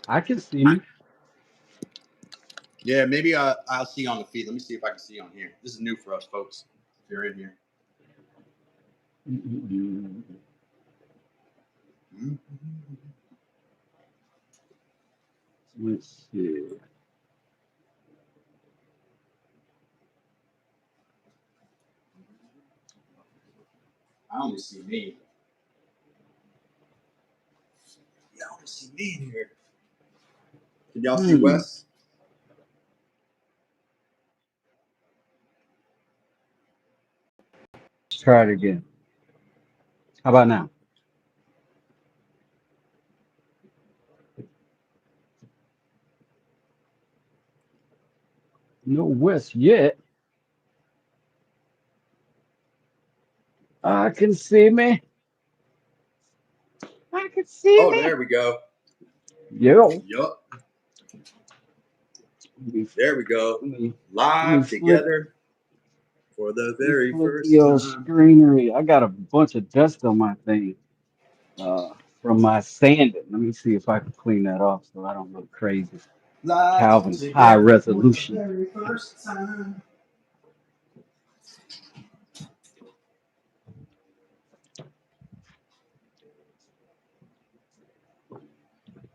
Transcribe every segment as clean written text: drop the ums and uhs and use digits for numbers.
I can see me. Yeah, maybe I'll see on the feed. Let me see if I can see on here. This is new for us, folks. If you're in here. Let's see. I only see me. Yeah, I only see me in here. Can y'all see Hmm. Wes? Let's try it again. How about now? No West yet. I can see me. I can see Oh, me. there we go. Yo. Yup, Let me, there we go. let me, let me Live flip. together for the Let me very flip the first old time. screenery. I got a bunch of dust on my thing from my sanding. Let me see if I can clean that off so I don't look crazy. Live Calvin's high together for the resolution. very first time.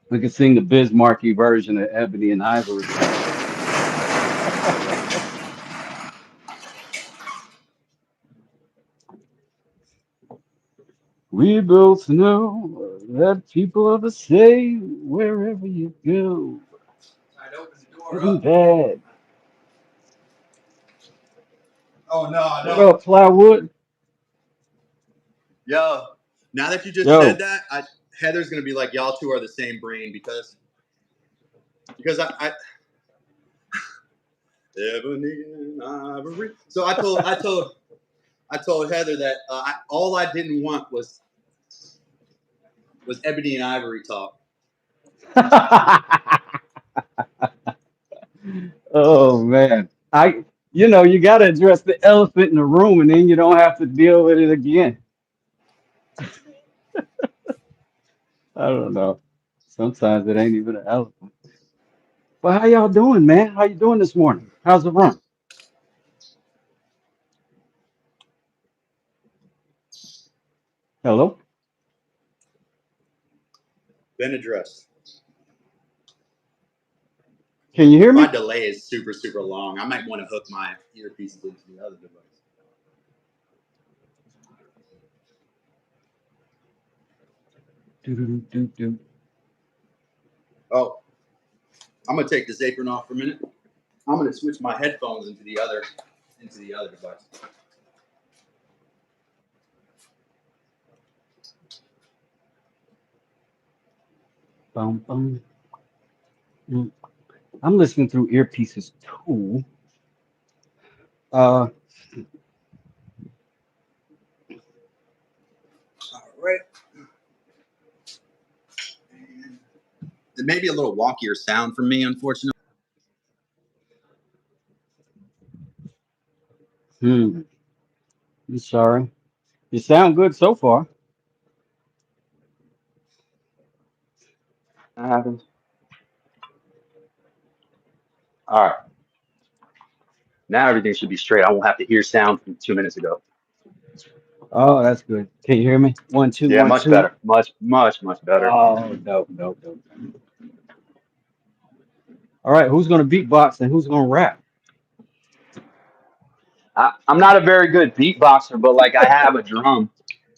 We can sing the Bismarcky version of Ebony and Ivory. We both know that people are the same wherever you go. I'd open the door Good and up. bad. Oh no, I What don't. up, Plywood? Yo, now that you just said Yo, that, Heather's gonna be like, y'all two are the same brain because I Ebony and Ivory. So I told Heather that all I didn't want was Ebony and Ivory talk. oh man. You got to address the elephant in the room and then you don't have to deal with it again. I don't know. Sometimes it ain't even an elephant. But how y'all doing, man? How you doing this morning? How's the run? Hello? Been addressed. Can you hear My me? delay is super super long. I might want to hook my earpieces into the other device. Do-do-do-do-do. Oh, I'm gonna take this apron off for a minute. I'm gonna switch my headphones into the other device. Bum, bum. Mm. I'm listening through earpieces too. Uh, All right. It may be a little wonkier sound for me, unfortunately. hmm. I'm sorry. You sound good so far. That happens. All right. Now everything should be straight. I won't have to hear sound from 2 minutes ago. Oh, that's good. Can you hear me? One, two, Yeah, one, much two. better. Much, much, much better. Oh, dope, dope, dope. All right, who's gonna beatbox and who's gonna rap? I'm not a very good beatboxer, but like I have a drum.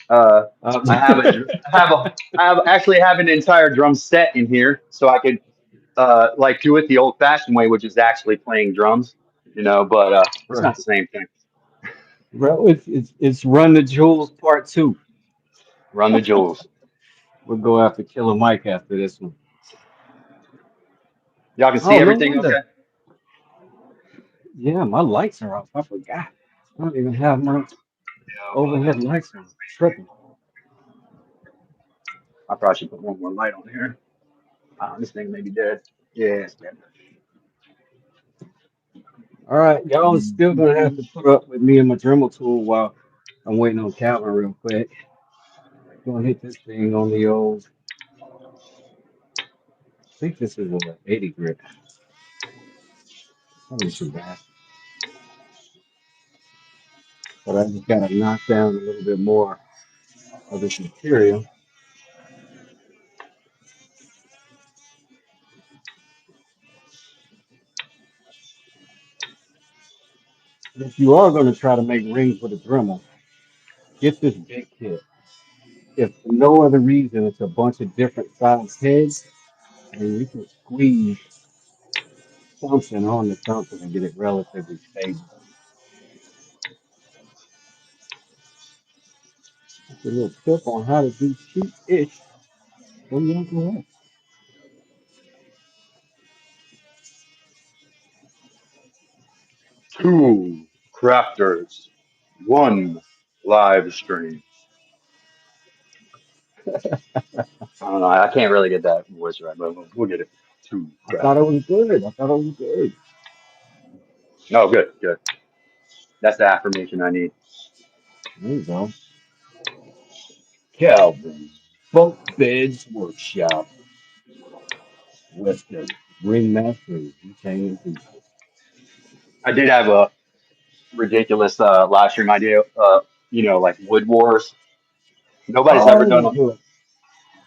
Uh, I have a, dr- I have actually have an entire drum set in here, so I could like do it the old-fashioned way, which is actually playing drums. But it's not Right. the same thing. Bro, it's Run the Jewels Part Two. Run the jewels. We'll go after Killer Mike after this one. Y'all can see Oh, no everything, wonder. okay? Yeah, my lights are off. I forgot. I don't even have my overhead lights on. Tripping. I probably should put one more light on here. This thing may be dead. Yeah, it's dead. All right, y'all are still gonna have to put up with me and my Dremel tool while I'm waiting on Calvin real quick. Gonna hit this thing on the old think this is a 80 grit. Probably too bad. But I just gotta knock down a little bit more of this material. And if you are gonna try to make rings with a Dremel, get this big kit. If for no other reason, it's a bunch of different size heads, and you can squeeze something on the something and get it relatively stable. That's a little tip on how to do cheap-ish from the Uncle West. Two crafters, one live stream. I don't know. I can't really get that voice right, but we'll get it. Two I thought it crafters. was good. I thought it was good. Oh, good, good. That's the affirmation I need. There you go. Calvin, Bunk Beds Workshop, Western Ringmaster, Retaining People. I did have a ridiculous live stream idea. Like Wood Wars. Nobody's ever done a Oh,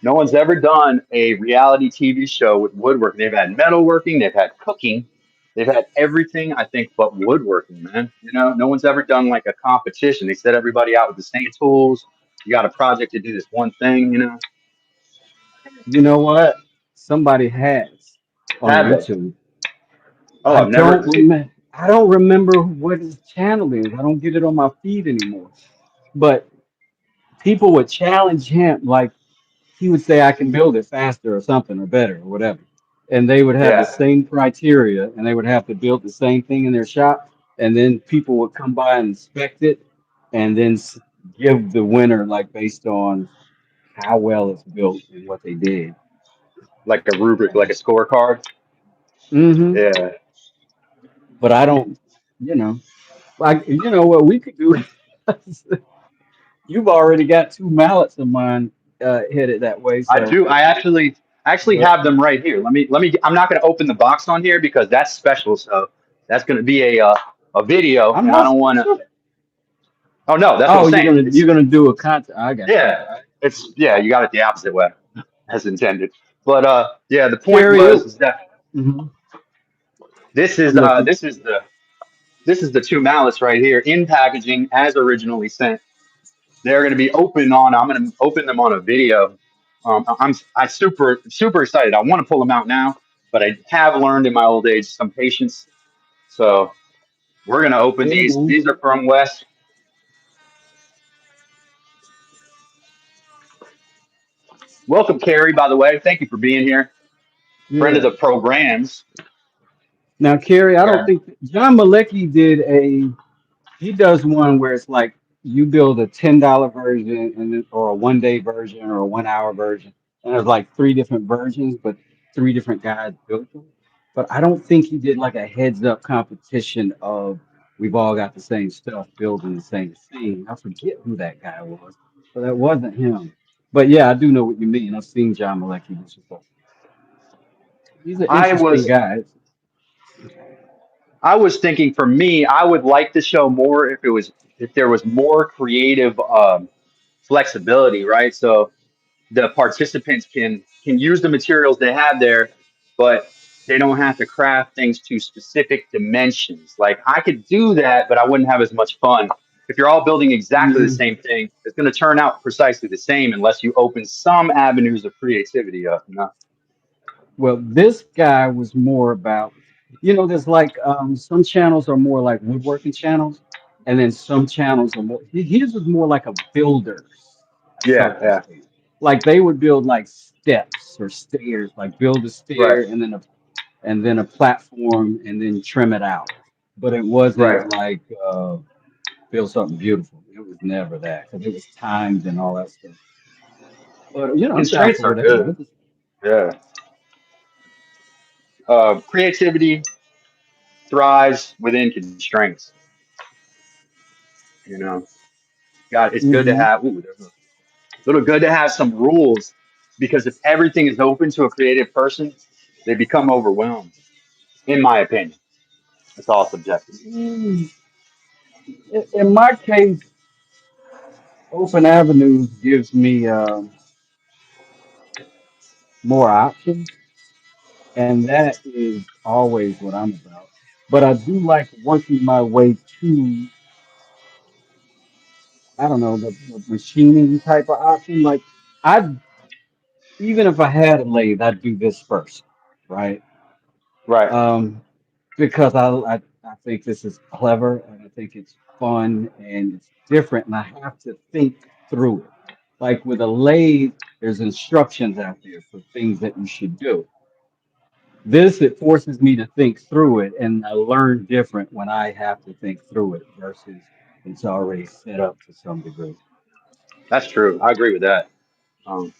No one's ever done a reality TV show with woodworking. They've had metalworking, they've had cooking, they've had everything, I think, but woodworking, man. No one's ever done like a competition. They set everybody out with the same tools. You got a project to do this one thing. you know what? Somebody has on Have they? YouTube. Oh, I've never see. I don't remember what his channel is. I don't get it on my feed anymore. But people would challenge him, like he would say, I can build it faster or something or better or whatever. And they would have the Yeah, same criteria and they would have to build the same thing in their shop. And then people would come by and inspect it and then give the winner, like based on how well it's built and what they did. like a rubric, like a scorecard. Hmm. Yeah, But I don't, you know, like, you know what we could do? You've already got two mallets of mine headed that way. I So, do. I actually but have them right here. Let me. I'm not going to open the box on here because that's special. So that's going to be a video, I'm and I not don't want to. special. Oh no, that's what I'm Oh, saying. you're gonna do a content. I got you. Yeah, yeah, you got it the opposite way as intended. But yeah, the point Carry it. was is that Hmm. this is I'm uh looking. this is the this is the two mallets right here in packaging as originally sent. They're going to be open on. I'm going to open them on a video. I super excited. I want to pull them out now, but I have learned in my old age some patience. So we're going to open Yeah, these. man. These are from Wes. Welcome, Carrie. By the way, thank you for being here. Friend of Yeah. the programs. Now, Carrie, I don't Yeah. think John Malecki did a. He does one where it's like you build a $10 version and then, or a 1 day version or a 1 hour version, and there's like three different versions, but three different guys built them. But I don't think he did like a heads up competition of we've all got the same stuff building the same thing. I forget who that guy was, but that wasn't him. But yeah, I do know what you mean. I've seen John Malecki do some stuff. He's an I interesting was guy. I was thinking for me, I would like the show more if there was more creative flexibility, right? So the participants can use the materials they have there, but they don't have to craft things to specific dimensions. Like I could do that, but I wouldn't have as much fun. If you're all building exactly the Mhm. same thing, it's going to turn out precisely the same unless you open some avenues of creativity up. Well, this guy was more about, there's like some channels are more like woodworking channels, and then some channels are more. His was more like a builder's Yeah, something yeah, thing. Like they would build like steps or stairs, like build a right, stair and then a platform and then trim it out. But it wasn't right. like build something beautiful. It was never that because it was timed and all that stuff. But I'm down Constraints for are whatever. good. Yeah. Creativity thrives within constraints. You know, God, it's good to Hmm. have. There's a little good to have some rules because if everything is open to a creative person, They become overwhelmed, in my opinion. It's all subjective. Mm, in my case, Open Avenues gives me more options, and that is always what I'm about. But I do like working my way to, I don't know, the machining type of option. Like I, even if I had a lathe, I'd do this first, right? Right. Um, because I think this is clever and I think it's fun and it's different, and I have to think through it. Like with a lathe, there's instructions out there for things that you should do. This, it forces me to think through it, and I learn different when I have to think through it versus it's already set up to some degree. That's true. I agree with that. Um,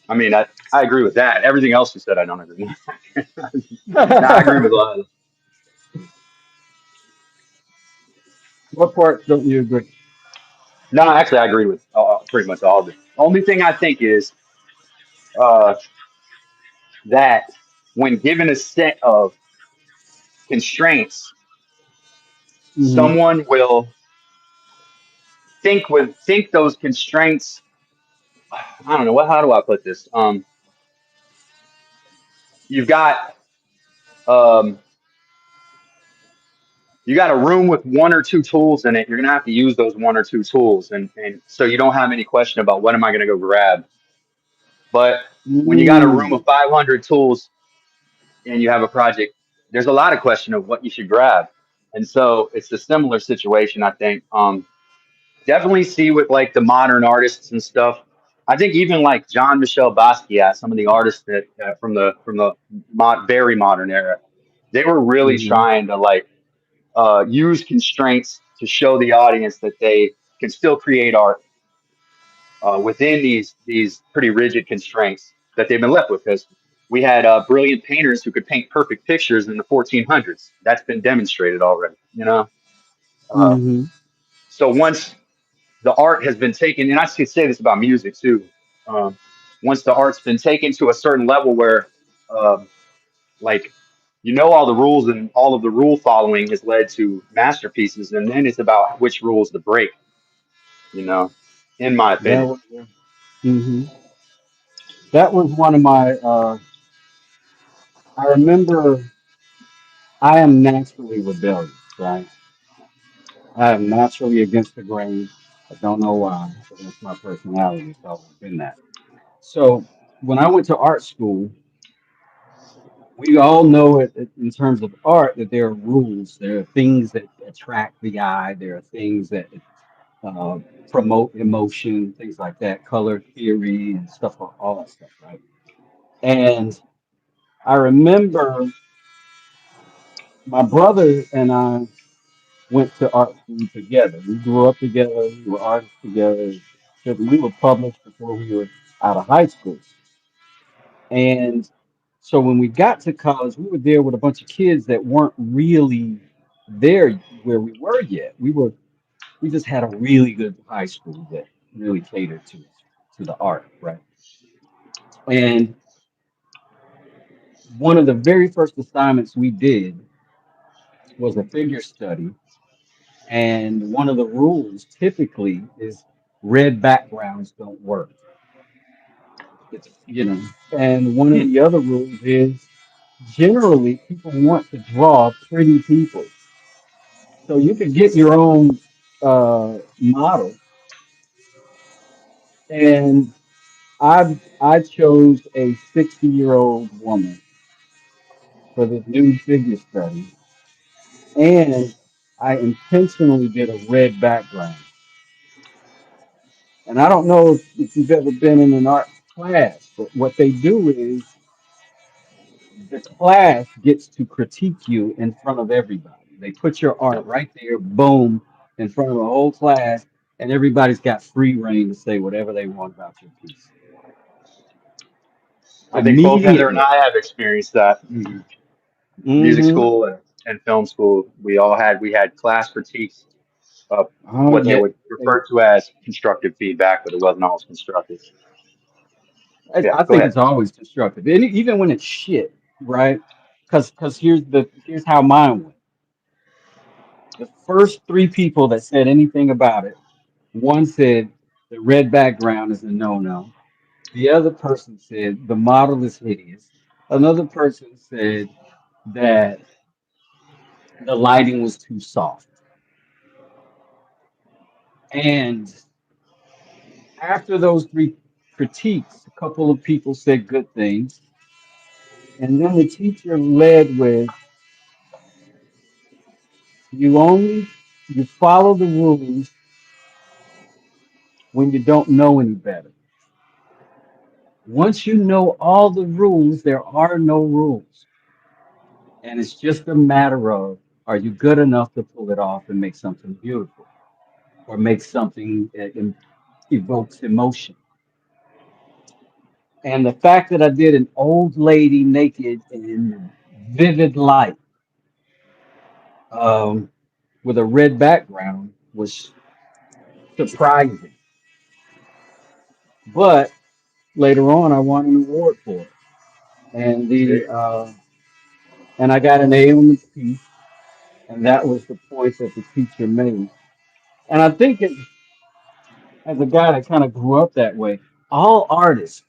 I mean, I agree with that. Everything else you said, I don't agree with. No, I agree with a lot of. What parts don't you agree? No, actually, I agree with pretty much all of it. Only thing I think is uh, that when given a set of constraints, Hmm. someone will think those constraints. I don't know what. How do I put this? You've got um, you got a room with one or two tools in it. You're gonna have to use those one or two tools, and so you don't have any question about what am I gonna go grab. But when you got a room of Mm. 500 tools and you have a project, there's a lot of question of what you should grab. And so it's a similar situation, I think. Definitely see with like the modern artists and stuff. I think even like John Michel Basquiat, some of the artists that from the very modern era, they were really Hmm. trying to like use constraints to show the audience that they can still create art within these pretty rigid constraints that they've been left with. Because we had brilliant painters who could paint perfect pictures in the 1400s. That's been demonstrated already. You know, uh, Hmm. so once the art has been taken, and I should say this about music too. Um, Once the art's been taken to a certain level where, um, like, you know, all the rules and all of the rule following has led to masterpieces, and then it's about which rules to break. You know, in my That opinion. was, hmm that was one of my, I remember I am naturally rebellious, right? I am naturally against the grain. I don't know why, but that's my personality. It's always been that. So when I went to art school, we all know it in terms of art that there are rules. There are things that attract the eye. There are things that uh, promote emotion, things like that, color theory and stuff, all that stuff, right? And I remember my brother and I went to art school together. We grew up together. We were artists together. We were published before we were out of high school. And so when we got to college, we were there with a bunch of kids that weren't really there where we were yet. We just had a really good high school that really catered to the art, right? And one of the very first assignments we did was a figure study. And one of the rules typically is red backgrounds don't work. It's, and one of Hmm. the other rules is generally people want to draw pretty people. So you could get your own model. And I chose a 60-year-old woman for this new figure study. And I intentionally did a red background. And I don't know if you've ever been in an art class, but what they do is the class gets to critique you in front of everybody. They put your art right there, boom, in front of the whole class, and everybody's got free reign to say whatever they want about your piece. I think both Heather and Immediately. I have experienced that. Music Hmm. school and film school, we had class critiques of Oh what they yeah. would refer to as constructive feedback, but it wasn't always constructive. Yeah, I go think ahead. it's always constructive, and even when it's shit, right? Because here's how mine went. The first three people that said anything about it, one said the red background is a no-no. The other person said the model is hideous. Another person said that the lighting was too soft. And after those three critiques, a couple of people said good things. And then the teacher led with you only you follow the rules when you don't know any better. Once you know all the rules, there are no rules. And it's just a matter of are you good enough to pull it off and make something beautiful or make something that evokes emotion. And the fact that I did an old lady naked in vivid light um, with a red background was surprising. But later on, I won an award for it, and I got an A on the piece, and that was the point that the teacher made. And I think as a guy that kind of grew up that way, all artists,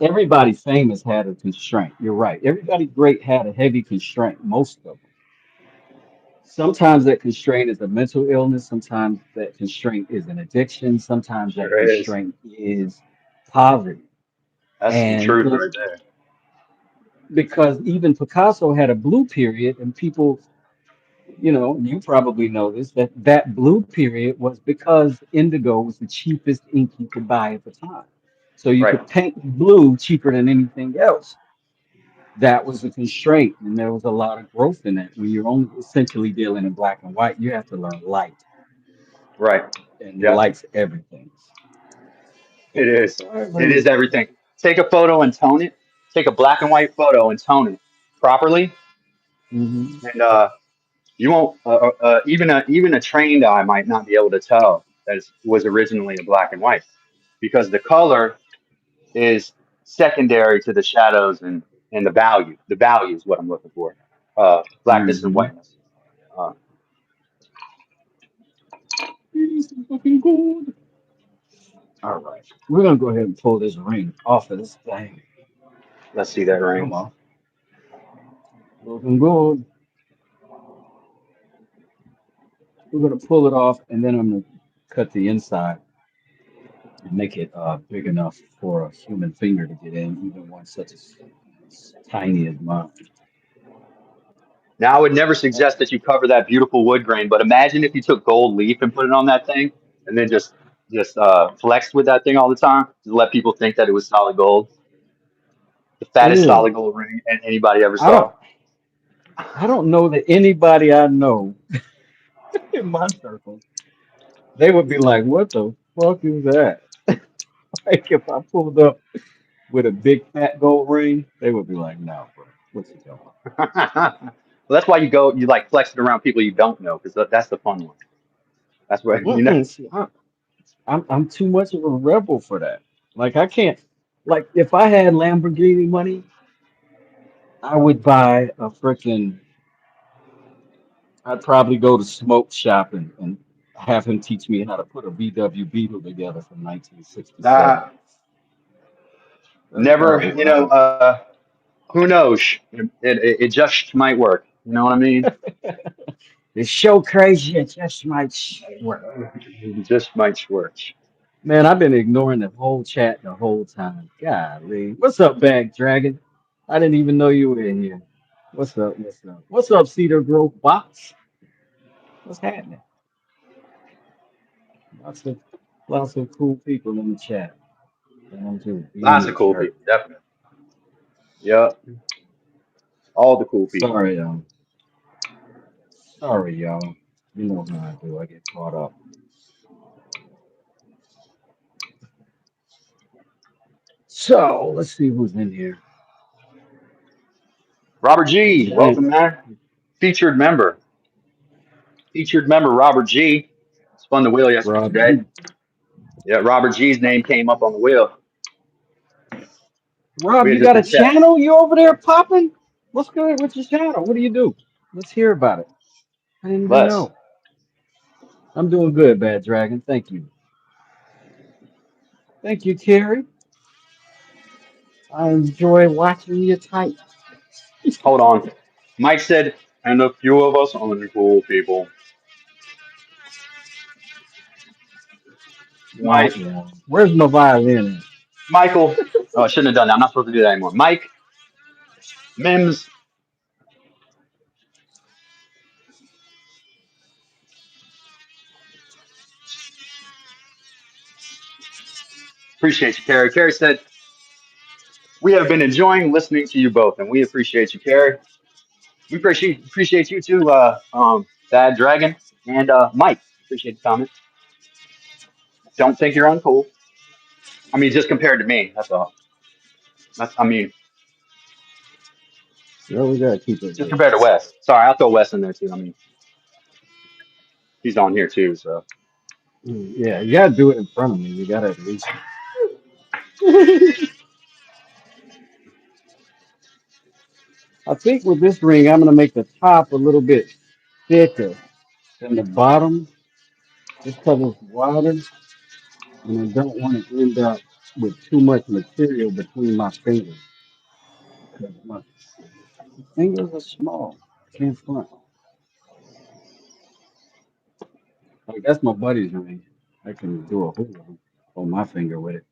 everybody famous had a constraint. You're right. Everybody great had a heavy constraint. Most of them. Sometimes that constraint is a mental illness. Sometimes that constraint is an addiction. Sometimes that Sure is. constraint is poverty. That's some And truth right there. because even Picasso had a blue period, and people, you probably know this, that blue period was because indigo was the cheapest ink you could buy at the time. So you Right, could paint blue cheaper than anything else. That was a constraint, and there was a lot of growth in that. When you're only essentially dealing in black and white, you have to learn light, right. and Yeah, light's everything. it is. All right, It is man. everything. Take a photo and tone it. Take a black and white photo and tone it properly, Hmm. and you won't. Even a trained eye might not be able to tell that it was originally a black and white because the color is secondary to the shadows and the value. The value is what I'm looking for. Blackness and Hmm. whiteness. Uh, It's looking good. All right, we're gonna go ahead and pull this ring off of this thing. let's see that ring. Come on, looking good. We're gonna pull it off, and then I'm gonna cut the inside and make it big enough for a human finger to get in, even one such as tiny as mine. Now, I would never suggest that you cover that beautiful wood grain, but imagine if you took gold leaf and put it on that thing, and then just flexed with that thing all the time to let people think that it was solid gold, the fattest solid Ew. gold ring anybody ever I saw. don't. I don't know that anybody I know in my circle, they would be like, "What the fuck is that?" Like if I pulled up with a big fat gold ring, they would be like, "No, bro, what you talking about?" Well, that's why you like flex it around people you don't know because that's the fun one. That's what you know. Mm-mm, see, I'm too much of a rebel for that. Like I can't. Like if I had Lamborghini money, I would buy a freaking. I'd probably go to smoke shop and have him teach me how to put a VW Beetle together from 1967. Uh, That's never, probably what I would who knows? It just might work. You know what I mean? do. It's so crazy, it just might work. It just might work. Man, I've been ignoring the whole chat the whole time. Golly. What's up, Bag Dragon? I didn't even know you were in here. What's up? What's up? What's up, Cedar Grove Box? What's happening? Lots of lots of cool people in the chat. And I'm just being Lots a of cool jerk. people, definitely. Yep, all the cool people. Sorry, sorry, y'all. You know how I do. I get caught up. So let's see who's in here. Robert The G, giant welcome, man. Featured member, featured member Robert G. Spun the wheel Rob yesterday. G. Yeah, Robert G's name came up on the wheel. Rob, We you had got a different sets. channel? You over there popping? What's good with your channel? What do you do? Let's hear about it. I didn't even Less. know. I'm doing good, Bad Dragon. Thank you. Thank you, Terry. I enjoy watching you type. Hold on. Mike said, and a few of us uncool people. Oh, Mike, yeah. Where's my violin Michael. Oh, I shouldn't have done that. I'm not supposed to do that anymore. Mike, Mims, appreciate you, Carrie. Carrie said, we have been enjoying listening to you both, and we appreciate you, Carrie. We appreciate you too, Bad Dragon and Mike. Appreciate the comment. Don't think you're uncool. I mean, just compared to me. That's all. I mean, at? Well, we gotta keep it just real. compared to Wes. Sorry, I'll throw Wes in there too. I mean, he's on here too. So Yeah, you gotta do it in front of me. You gotta at least. I think with this ring, I'm gonna make the top a little bit thicker than the bottom, just because it's wider, and I don't want to end up with too much material between my fingers. Because my fingers are small. Can't front. Like that's my buddy's ring. I can do a hula hoop on my finger with it.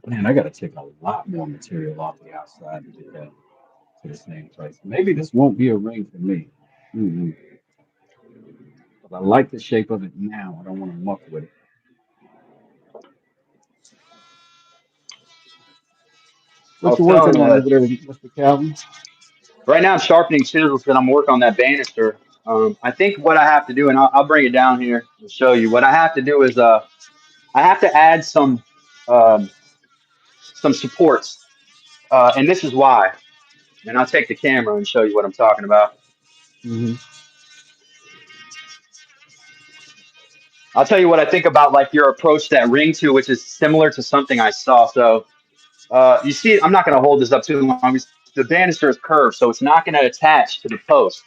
Man, I gotta take a lot more material off the outside to get that to the same place. Maybe this won't be a ring for me. Mm-hmm. But I like the shape of it now. I don't want to muck with it. I What was you telling working on over there, Mr. Calvin? right now I'm sharpening chisels because I'm working on that banister. I think what I have to do, and I'll bring it down here and show you. What I have to do is I have to add um, some supports, and this is why. And I'll take the camera and show you what I'm talking about. Hmm. I'll tell you what I think about like your approach to that ring too, which is similar to something I saw. So you see, I'm not going to hold this up too long. The banister is curved, so it's not going to attach to the post.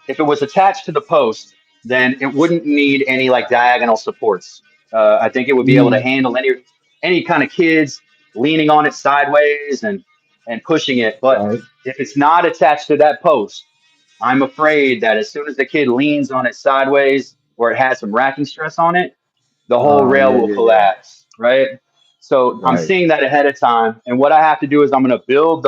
If it was attached to the post, then it wouldn't need any like diagonal supports. I think it would be able to Hmm. handle any kind of kids leaning on it sideways and pushing it. But Right. if it's not attached to that post, I'm afraid that as soon as the kid leans on it sideways or it has some racking stress on it, the whole rail Yeah, will yeah, yeah. collapse, right? So I'm Right. seeing that ahead of time, and what I have to do is I'm going to build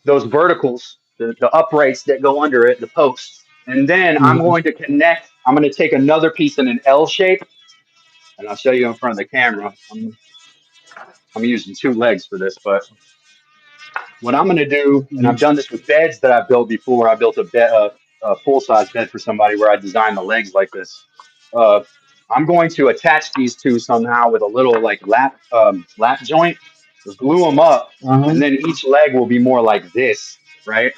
those verticals, the uprights that go under it, the posts, and then I'm Hmm. going to connect. I'm going to take another piece in an L shape, and I'll show you in front of the camera. I'm using two legs for this, but what I'm going to do, and Hmm. I've done this with beds that I've built before. I built a full size bed for somebody where I designed the legs like this. Uh, I'm going to attach these two somehow with a little like lap joint, glue them up, Uh-huh. and then each leg will be more like this, right?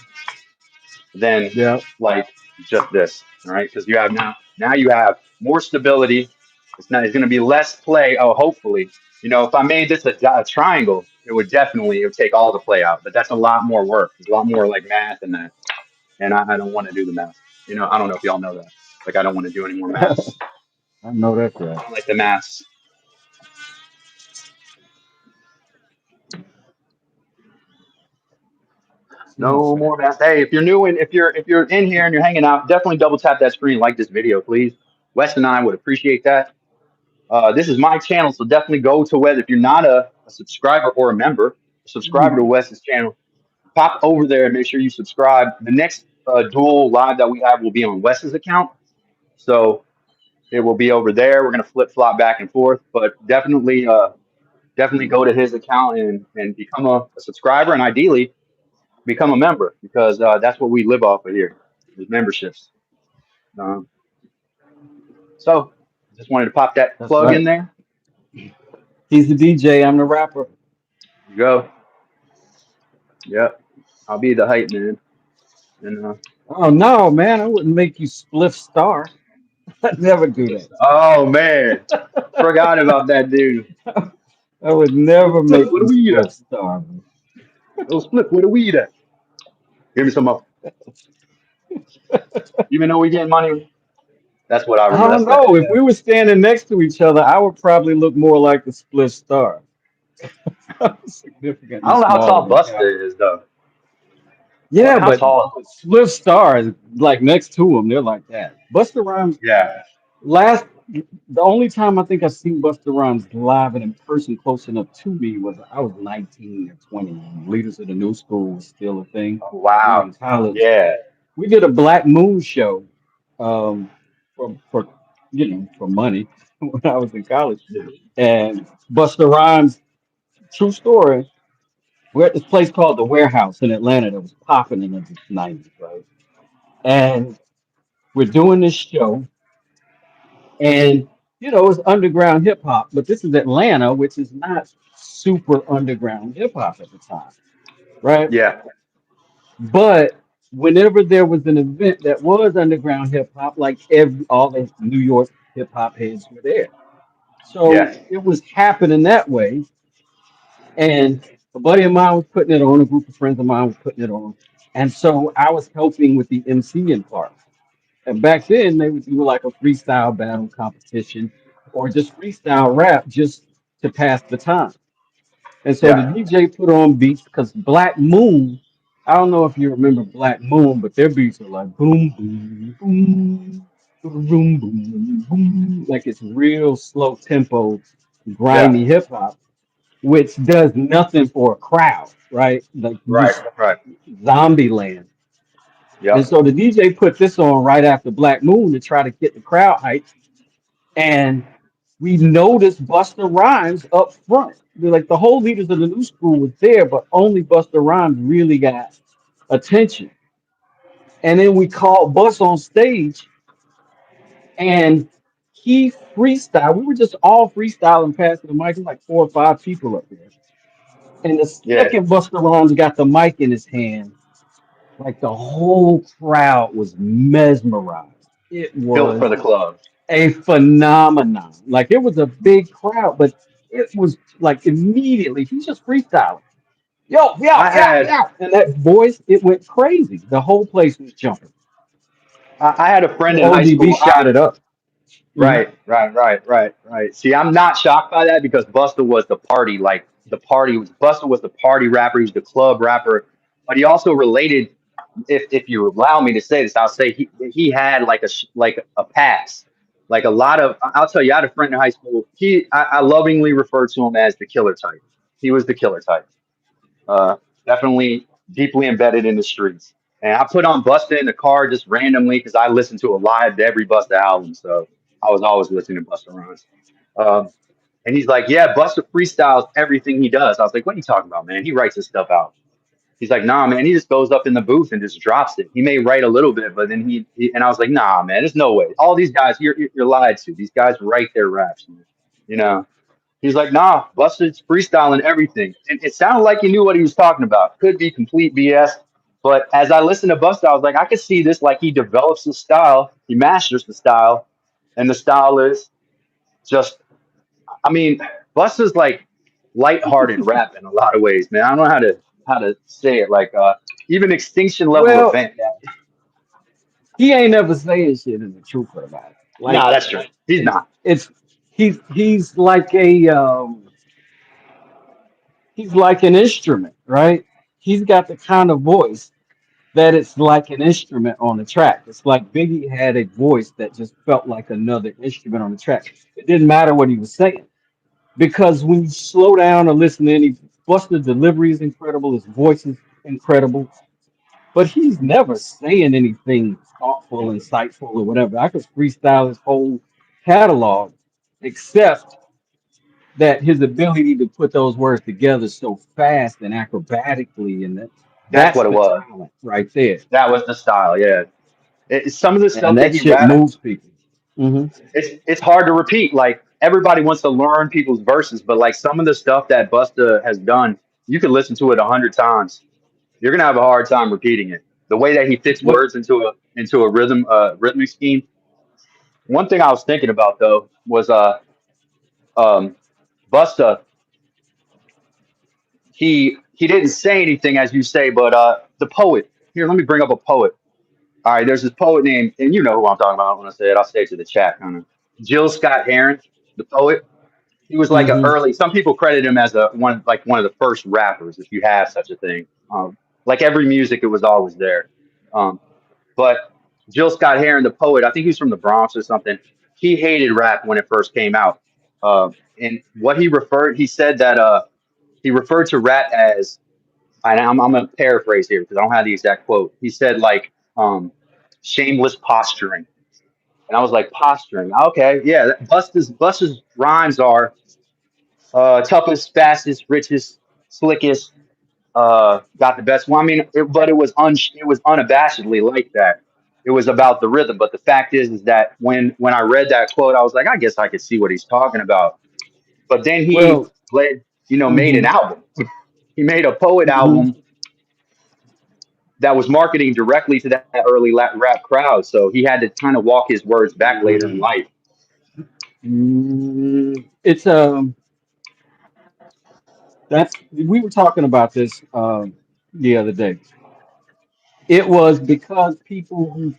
Than Yeah. like just this. All right, because you have now you have more stability. It's going to be less play. Oh, hopefully, if I made this a triangle, it would take all the play out. But that's a lot more work. There's a lot more like math in that, and I don't want to do the math. I don't know if y'all know that. Like I don't want to do any more maths. I know that's right. I don't like the maths. Sounds No like more maths. Hey, if you're new and if you're in here and you're hanging out, definitely double tap that screen, like this video, please. Wes and I would appreciate that. This is my channel, so definitely go to Wes. If you're not a subscriber or a member, subscribe to mm, Wes's channel. Pop over there and make sure you subscribe. The next dual live that we have will be on Wes's account, so it will be over there. We're gonna flip flop back and forth, but definitely go to his account and become a subscriber, and ideally become a member because that's what we live off of here is memberships. Um, so just wanted to pop that that's plug right. in there. He's the DJ. I'm the rapper. There you go. Yep. I'll be the hype man. You know. Oh no, man, I wouldn't make you spliff star. I'd never do that to Oh man, forgot about that dude. you. I would Little never split, make what you do we eat spliff at? star, man. Little split, what do we eat at? Give me some up. Even though we getting money, that's what I I remember. don't That's that. know. If Yeah. we were standing next to each other, I would probably look more like the spliff star. I Significantly don't know how smaller tall than Buster Calvin. is though. Yeah, How but tall? Spliff Star is like next to him. They're like that. Buster Rhymes Yeah. last the only time I think I've seen Buster Rhymes live and in person close enough to me was I was 19 or 20 when Leaders of the New School was still a thing. Oh, We were wow. in college. Yeah. We did a Black Moon show um, for for money when I was in college. And Buster Rhymes, true story. We're at this place called the Warehouse in Atlanta that was popping in the 90s, right? And we're doing this show, and it's underground hip hop, but this is Atlanta, which is not super underground hip hop at the time, right? Yeah. But whenever there was an event that was underground hip hop, like all the New York hip hop heads were there. So Yeah. it was happening that way. And a buddy of mine was putting it on, a group of friends of mine was putting it on. And so I was helping with the MCing part. And back then, they would do like a freestyle battle competition or just freestyle rap just to pass the time. And so the Yeah. DJ put on beats because Black Moon, I don't know if you remember Black Moon, but their beats are like boom, boom, boom, boom, boom, boom. Like it's real slow tempo, Yeah. grimy hip hop, which does nothing for a crowd, right? Like you Right. just Right. zombie land. And Yep. so the DJ put this on right after Black Moon to try to get the crowd hyped. And we noticed Busta Rhymes up front. Like the whole Leaders of the New School was there, but only Busta Rhymes really got attention. And then we called Bus on stage, and he freestyle. We were just all freestyling past the mic. There's like 4 or 5 people up there. And the Yeah. second Busta Rhymes got the mic in his hand, like the whole crowd was mesmerized. It Built for was the club. a phenomenon. Like it was a big crowd, but it was like immediately he's just freestyling. Yo, yo, I yo, had yo. And that voice, it went crazy. The whole place was jumping. I had a friend The in high ODB school. shot it up. Mhm. Right, right, right, right, right. See, I'm not shocked by that because Busta was the party, like the party was Busta was the party rapper, he was the club rapper, but he also related. If you allow me to say this, I'll say he had like like a pass, like a lot of. I'll tell you, I had a friend in high school. I lovingly refer to him as the killer type. He was the killer type. Uh, Definitely deeply embedded in the streets. And I put on Busta in the car just randomly because I listened to a live to every Busta album, so I was always listening to Busta Rhymes. Um, and he's like, "Yeah, Busta freestyles everything he does." I was like, "What are you talking about, man? He writes his stuff out." He's like, "Nah, man, he just goes up in the booth and just drops it. He may write a little bit, but then and I was like, "Nah, man, there's no way. All these guys, you're lied to. These guys write their raps, man. You know." He's like, nah, Busta's freestyling everything. And it sounded like he knew what he was talking about. Could be complete BS. But as I listened to Busta, I was like, I could see this like he develops the style, he masters the style, and the style is just, I mean, Busta's like lighthearted rap in a lot of ways, man. I don't know how to say it. Like even extinction level Well, event. he ain't never saying shit in the truth of the matter. Like Nah, that's true. He's it's not. it's he's like a he's like an instrument, right? He's got the kind of voice that it's like an instrument on the track. It's like Biggie had a voice that just felt like another instrument on the track. It didn't matter what he was saying because when you slow down or listen to any, Buster's delivery is incredible, his voice is incredible, but he's never saying anything thoughtful, insightful, or whatever. I could freestyle his whole catalog, except that his ability to put those words together so fast and acrobatically, and That's that's what it the was. talent right there. That was the style. Yeah. Some of the And stuff that that he shit rapped, moves people. Hmm. it's hard to repeat. Like everybody wants to learn people's verses, but like some of the stuff that Busta has done, you could listen to it 100 times. You're gonna have a hard time repeating it. The way that he fits What? words into a rhythmic scheme. One thing I was thinking about though was um Busta. He didn't say anything as you say, but the poet. Here, let me bring up a poet. All right, there's this poet named, and you know who I'm talking about when I say it. I'll say it to the chat, kind of. Jill Scott Heron, the poet. He was like a Hmm. early. Some people credit him as a one of the first rappers, if you have such a thing. Like every music, it was always there. Um, but Jill Scott Heron, the poet, I think he's from the Bronx or something. He hated rap when it first came out, and what he said that he referred to rap as, and I'm going to paraphrase here because I don't have the exact quote. He said like shameless posturing, and I was like posturing. Okay, yeah. Busta's rhymes are toughest, fastest, richest, slickest. Got the best one. I mean, but it was unabashedly like that. It was about the rhythm. But the fact is that when I read that quote, I was like, I guess I could see what he's talking about. But then he Well, made an hmm album. He made a poet hmm album that was marketing directly to that early rap crowd. So he had to kind of walk his words back later in life. it's that's we were talking about this the other day. It was because people who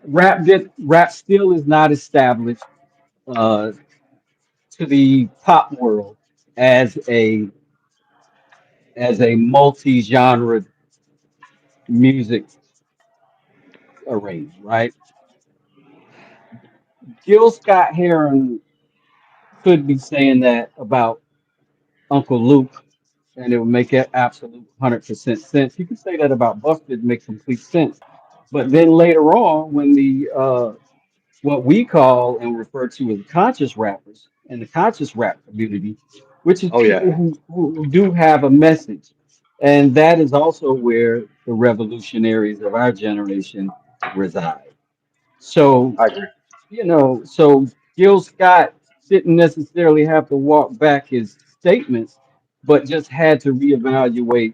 rap still is not established uh, to the pop world as a multi-genre music array, right? Gil Scott Heron could be saying that about Uncle Luke, and it would make it absolute 100% sense. You could say that about Buster, it makes complete sense. But then later on, when the what we call and refer to as conscious rappers and the conscious rap community, which is Oh people yeah, who do have a message. And that is also where the revolutionaries of our generation reside. So, I agree. so Gil Scott didn't necessarily have to walk back his statements, but just had to reevaluate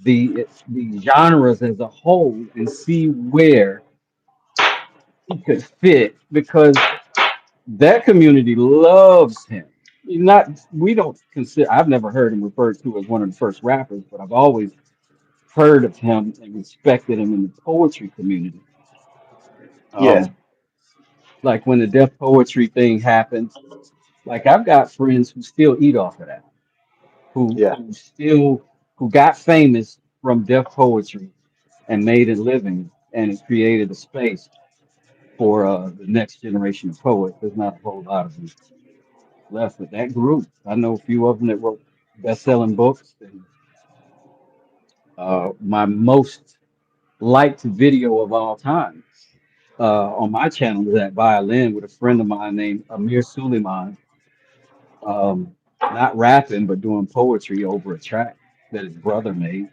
the genres as a whole and see where he could fit because that community loves him. Not we don't consider. I've never heard him referred to as one of the first rappers, but I've always heard of him and respected him in the poetry community. Yeah, Um, like when the deaf poetry thing happened, like I've got friends who still eat off of that, who yeah. who still who got famous from deaf poetry and made a living and it created a space for the next generation of poets. There's not a whole lot of them left with that group. I know a few of them that wrote best-selling books. And my most liked video of all time on my channel was that violin with a friend of mine named Amir Suleiman, um, not rapping but doing poetry over a track that his brother made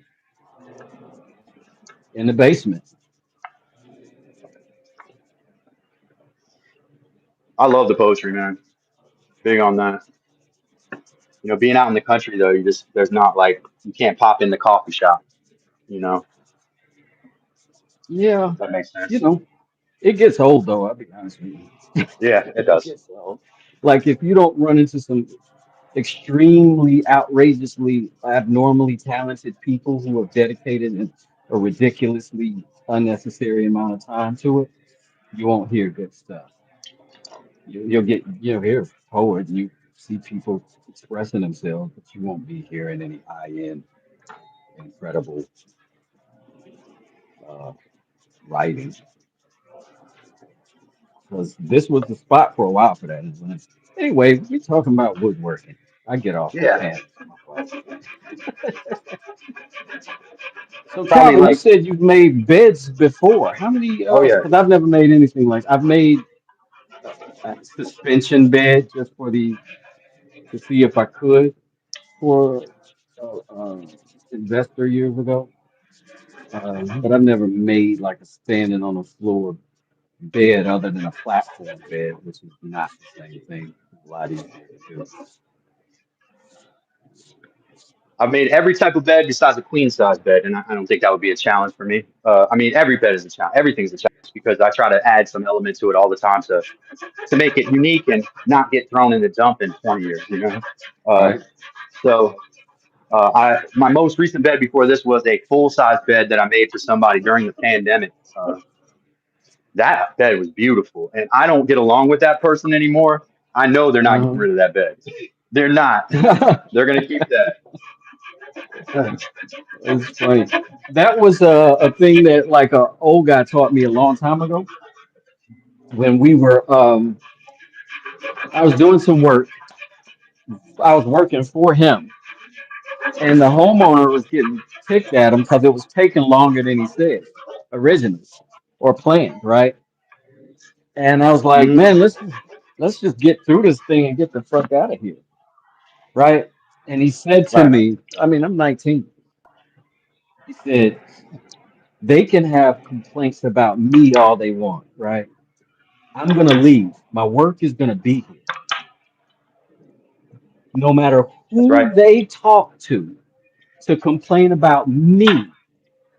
in the basement. I love the poetry, man. Big on that. Being out in the country though, there's not like you can't pop in the coffee shop. You know, Yeah, if that makes you sense. know, it gets old though. I'll be honest with you. Yeah, it It does. gets old. Like if you don't run into some extremely outrageously abnormally talented people who have dedicated a ridiculously unnecessary amount of time to it, you won't hear good stuff. You'll hear poet and you see people expressing themselves, but you won't be hearing any high end, incredible uh, writing. Because this was the spot for a while for that. Isn't it? Anyway, we're talking about woodworking. I get off the Yeah, path. My fault. So probably Calvin, you like. said you've made beds before. How many? Oh yeah, Because I've never made anything like I've made a suspension bed just for the to see if I could for investor years ago. But I've never made like a standing on the floor bed other than a platform bed, which is not the same thing. It's a lot easier to do. I've made every type of bed besides a queen size bed, and I don't think that would be a challenge for me. I mean, every bed is a challenge. Everything's a challenge because I try to add some element to it all the time to make it unique and not get thrown in the dump in 20 years. You know, uh, Right. so I my most recent bed before this was a full size bed that I made for somebody during the pandemic. That bed was beautiful, and I don't get along with that person anymore. I know they're not getting Uh-huh. rid of that bed. They're not. They're gonna keep that. It's funny. That was a thing that like a old guy taught me a long time ago when we were I was doing some work. I was working for him, and the homeowner was getting ticked at him because it was taking longer than he said originally or planned, right? And I was like, Mhm. man, let's just get through this thing and get the fuck out of here, right? And he said to Right. me, I mean, I'm 19. He said, they can have complaints about me all they want, right? I'm gonna leave. My work is gonna be here. No matter That's who right. they talk to complain about me,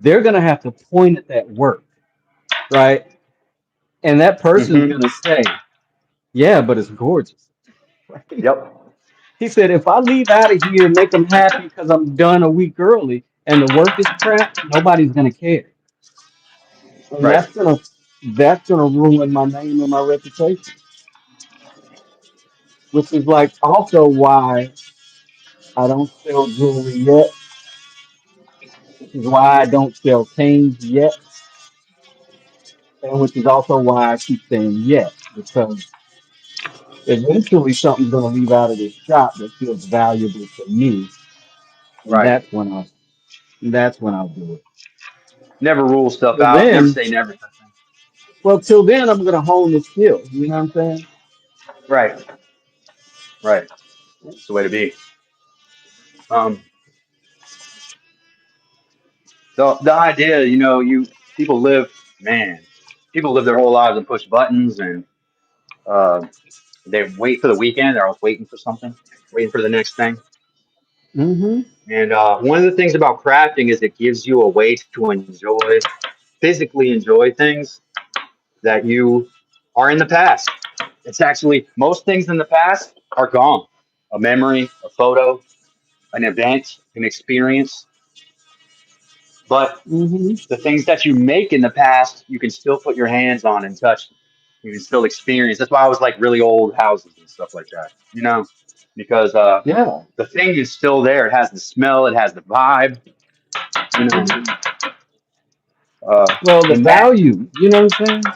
they're gonna have to point at that work, right? And that person's Hmm. gonna say, yeah, but it's gorgeous. Right? Yep. He said, if I leave out of here, make them happy because I'm done a week early and the work is crap, nobody's gonna care. And Right. that's gonna ruin my name and my reputation. Which is like also why I don't sell jewelry yet, which is why I don't sell canes yet, and which is also why I keep saying yet, because eventually something's gonna leave out of this shop that feels valuable to me, and Right. that's when I'll do it. Never rule stuff Till out. Never then, say never. well, till then I'm gonna hone the skill. You know what I'm saying? Right. Right. It's the way to be. Um, the idea, you people live, man, people live their whole lives and push buttons, and uh, they wait for the weekend. They're always waiting for something, waiting for the next thing. Mm-hmm. And one of the things about crafting is it gives you a way to physically enjoy things that you are in the past. It's actually most things in the past are gone. A memory, a photo, an event, an experience. But Mm-hmm. the things that you make in the past, you can still put your hands on and touch. You can still experience. That's why I was like really old houses and stuff like that, because Yeah. the thing is still there. It has the smell, it has the vibe, you know, Mhm. uh, Well, the and that, value, you know what I'm saying?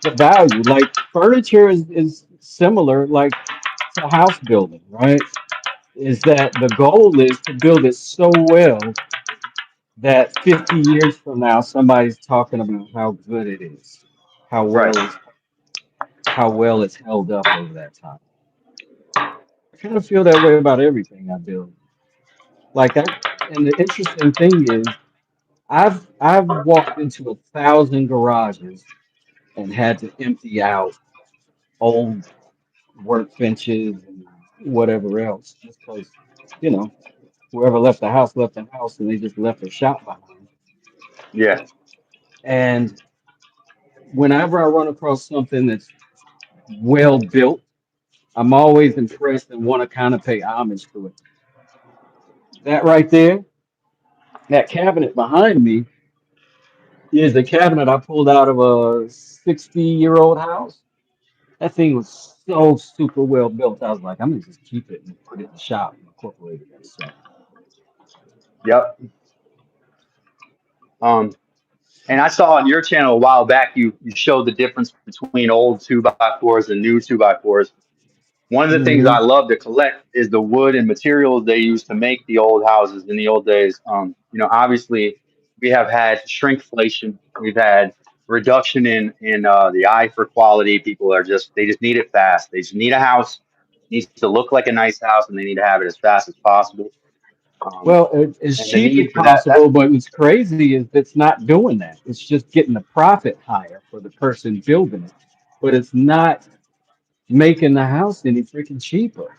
The value, like furniture is similar, like to house building, right? Is that the goal is to build it so well that 50 years from now somebody's talking about how good it is, how right? well it's how well it's held up over that time. I kind of feel that way about everything I build. Like I and the interesting thing is I've walked into 1,000 garages and had to empty out old workbenches and whatever else just because, you know, whoever left the house and they just left their shop behind. Yeah, And whenever I run across something that's well built, I'm always impressed and want to kind of pay homage to it. That right there, that cabinet behind me is a cabinet I pulled out of a 60-year-old house. That thing was so super well built. I was like, I'm gonna just keep it and put it in the shop and incorporate it myself. yep. Um, and I saw on your channel a while back you showed the difference between old two by fours and new two by fours. One of the things I Hmm. love to collect is the wood and materials they used to make the old houses in the old days. Obviously, we have had shrinkflation. We've had reduction in the eye for quality. People they just need it fast. They just need a house. It needs to look like a nice house, and they need to have it as fast as possible. Um, Well, it's and the cheap as need for that. possible, but what's crazy is it's not doing that. It's just getting the profit higher for the person building it, but it's not making the house any freaking cheaper.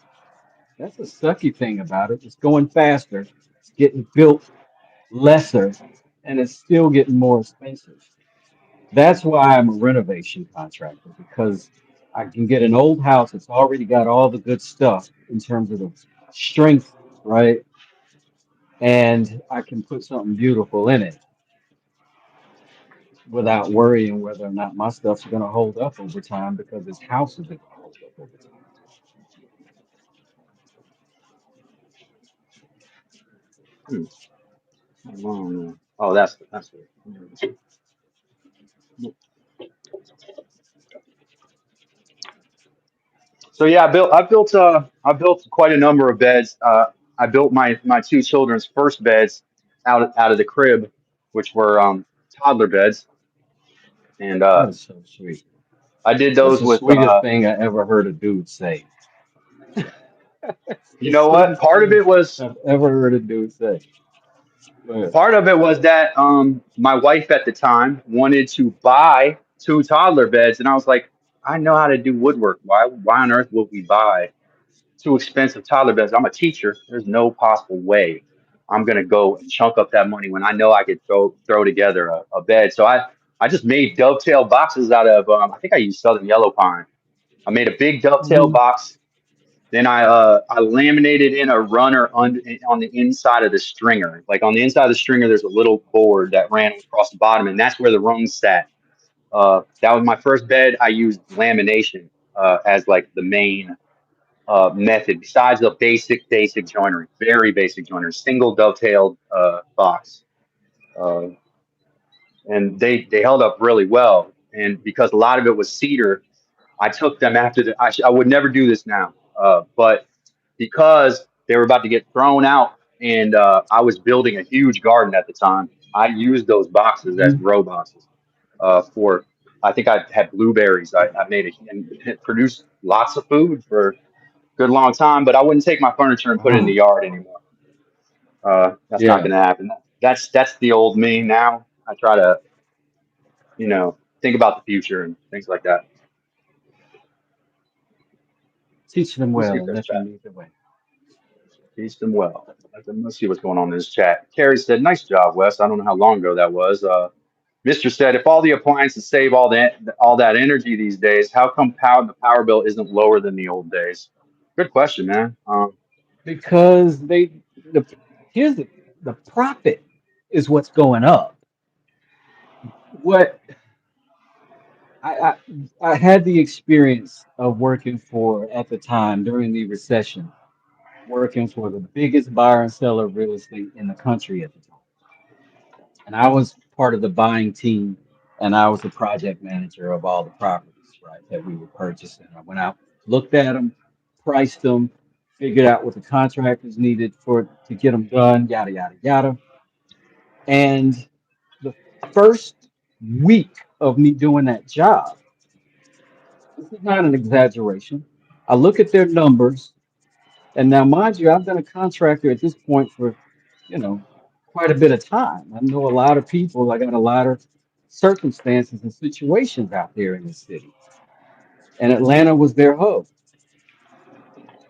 That's the sucky thing about it. It's going faster, it's getting built lesser, and it's still getting more expensive. That's why I'm a renovation contractor because I can get an old house that's already got all the good stuff in terms of the strength, right? And I can put something beautiful in it without worrying whether or not my stuff's going to hold up over time because this house isn't going to hold up over time. Hmm. Oh, that's it. So yeah, I built quite a number of beds. I built my two children's first beds out of the crib, which were toddler beds, and That is so sweet. I did That's those the with sweetest thing I ever heard a dude say. It's you the know what? sweetest thing I've ever heard a dude say. Go ahead. Part of it was that my wife at the time wanted to buy two toddler beds, and I was like, I know how to do woodwork. Why on earth would we buy two expensive toddler beds? I'm a teacher. There's no possible way I'm gonna go and chunk up that money when I know I could throw together a bed. So I just made dovetail boxes out of I think I used Southern Yellow Pine. I made a big dovetail Hmm. box. Then I laminated in a runner on the inside of the stringer. Like on the inside of the stringer, there's a little board that ran across the bottom, and that's where the rungs sat. That was my first bed. I used lamination as like the main method, besides the basic joinery, very basic joinery, single dovetailed box, uh, and they held up really well. And because a lot of it was cedar, I took them after I would never do this now, but because they were about to get thrown out, and I was building a huge garden at the time, I used those boxes as Hmm. grow boxes for. I think I had blueberries. I made it and it produced lots of food for a good long time, but I wouldn't take my furniture and put it in the Wow. yard anymore. That's not Yeah. going to happen. That's the old me now. I try to think about the future and things like that. Teach them Let me see well if and there's let them chat. lead the way. Peace them well. Let's see what's going on in this chat. Carrie said, "Nice job, Wes." I don't know how long ago that was. Mister said, "If all the appliances save all that energy these days, how come the power bill isn't lower than the old days?" Good question, man. Because the here's the profit is what's going up. What I, I I had the experience of working for at the time during the recession, working for the biggest buyer and seller of real estate in the country at the time. And I was part of the buying team and I was the project manager of all the properties, right, that we were purchasing. I went out, looked at them, priced them, figured out what the contractors needed for to get them done, yada yada yada. And the first week of me doing that job, this is not an exaggeration. I look at their numbers, and now, mind you, I've been a contractor at this point for, you know, quite a bit of time. I know a lot of people. I got a lot of circumstances and situations out there in the city, and Atlanta was their hub.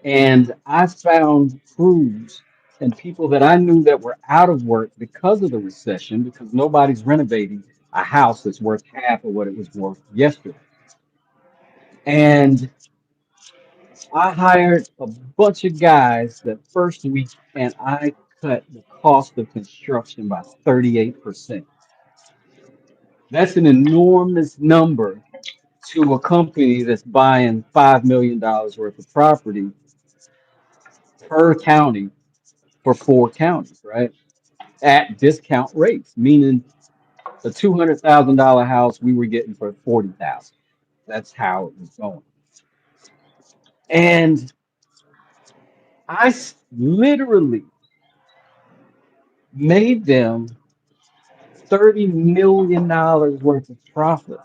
And I found crews and people that I knew that were out of work because of the recession, because nobody's renovating a house that's worth half of what it was worth yesterday. And I hired a bunch of guys that first week and I cut the cost of construction by 38%. That's an enormous number to a company that's buying $5 million worth of property per county for 4 counties, right? At discount rates, meaning a $200,000 house we were getting for 40,000. That's how it was going. And literally made them $30 million worth of profit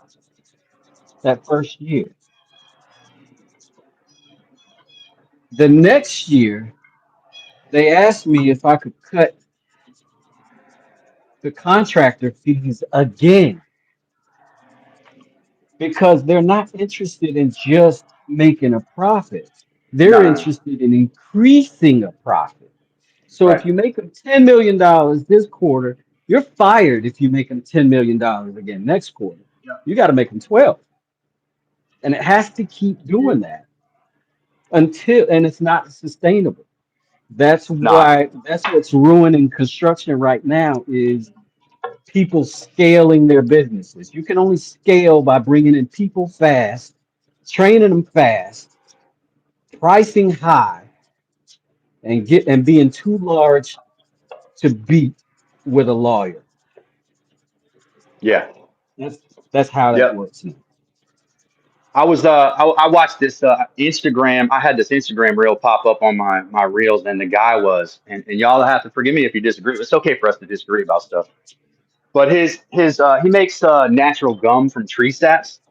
that first year. The next year, they asked me if I could cut the contractor fees again because they're not interested in just making a profit. They're No, no, no. interested in increasing a profit. So if Right. you make them $10 million this quarter, you're fired if you make them $10 million again next quarter. Yep. You got to make them 12. And it has to keep Yeah. doing that until, and it's not sustainable. That's It's not. why, that's what's ruining construction right now is people scaling their businesses. You can only scale by bringing in people fast, training them fast, pricing high, and being too large to beat with a lawyer. Yeah. That's that's how that Yep. works now. I watched this Instagram. I had this Instagram reel pop up on my reels, and the guy was, and y'all have to forgive me if you disagree. It's okay for us to disagree about stuff. But his he makes natural gum from tree saps,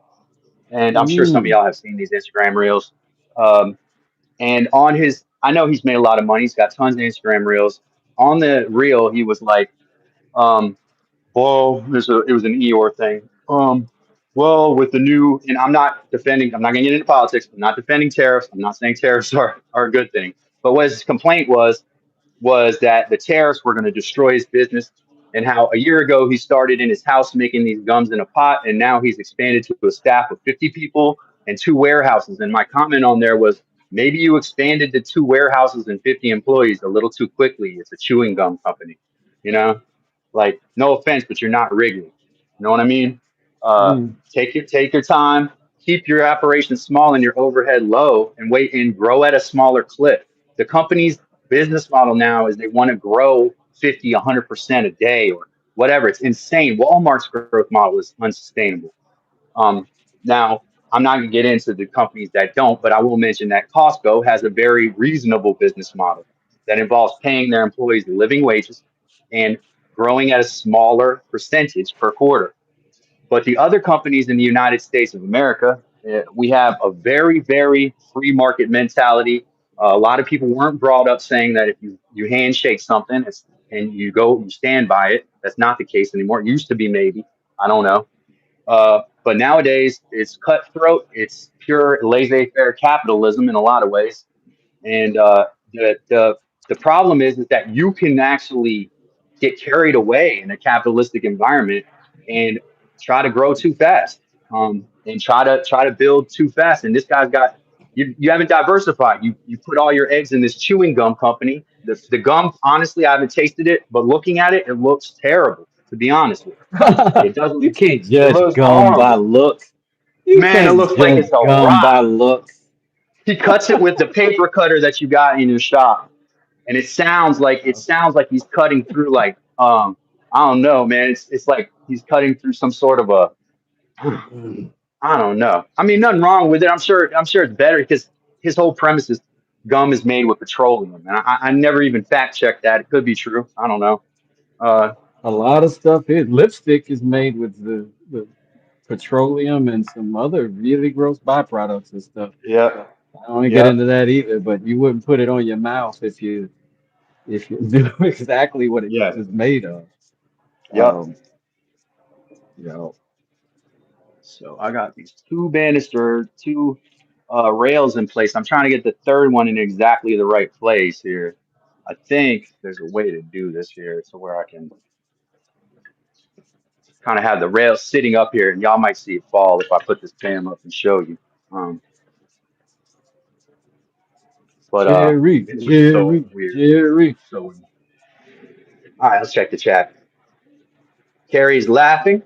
and I'm sure some of Mm, y'all have seen these Instagram reels. Um, and on his, I know he's made a lot of money. He's got tons of Instagram reels. On the reel, he was like, um, well, it was an Eeyore thing. Well, with the new, and I'm not defending, I'm not going to get into politics. I'm not defending tariffs. I'm not saying tariffs are a good thing. But what his complaint was that the tariffs were going to destroy his business, and how a year ago he started in his house making these gums in a pot, and now he's expanded to a staff of 50 people and two warehouses. And my comment on there was, maybe you expanded to two warehouses and 50 employees a little too quickly. It's a chewing gum company, you know? Like, no offense, but you're not Wrigley. You know what I mean? mm. Take your time, keep your operations small and your overhead low, and wait and grow at a smaller clip. The company's business model now is they want to grow 50, 100% a day or whatever. It's insane. Walmart's growth model is unsustainable. Um, Now, I'm not going to get into the companies that don't, but I will mention that Costco has a very reasonable business model that involves paying their employees living wages and growing at a smaller percentage per quarter. But the other companies in the United States of America, we have a very, very free market mentality. A lot of people weren't brought up saying that if you handshake something and you go, you stand by it. That's not the case anymore. It used to be maybe. I don't know. But nowadays, it's cutthroat. It's pure laissez-faire capitalism in a lot of ways. And the problem is that you can actually get carried away in a capitalistic environment and try to grow too fast, and try to build too fast. And this guy's got, you haven't diversified. You put all your eggs in this chewing gum company. The gum, honestly, I haven't tasted it, but looking at it, it looks terrible. To be honest with you, it You doesn't. can't It judge looks gum by horrible. looks. You Man, it can't looks like judge it's a gum rock. by looks. He cuts it with the paper cutter that you got in your shop, and it sounds like he's cutting through like, I don't know, man. It's like he's cutting through some sort of a, Mm. I don't know. I mean, nothing wrong with it. I'm sure it's better because his whole premise is gum is made with petroleum, and I never even fact checked that. It could be true. I don't know. Uh, A lot of stuff is lipstick is made with the petroleum and some other really gross byproducts and stuff. yep, I don't want to get yep, into that either, but you wouldn't put it on your mouth if you do exactly what it yeah, is made of. yep. Um, you know, So I got these two banister, two rails in place. I'm trying to get the third one in exactly the right place here. I think there's a way to do this here to where I can kind of have the rail sitting up here, and y'all might see it fall if I put this cam up and show you. Um, but Jerry, it looks so Jerry, weird. Jerry. So all right, let's check the chat. Carrie's laughing.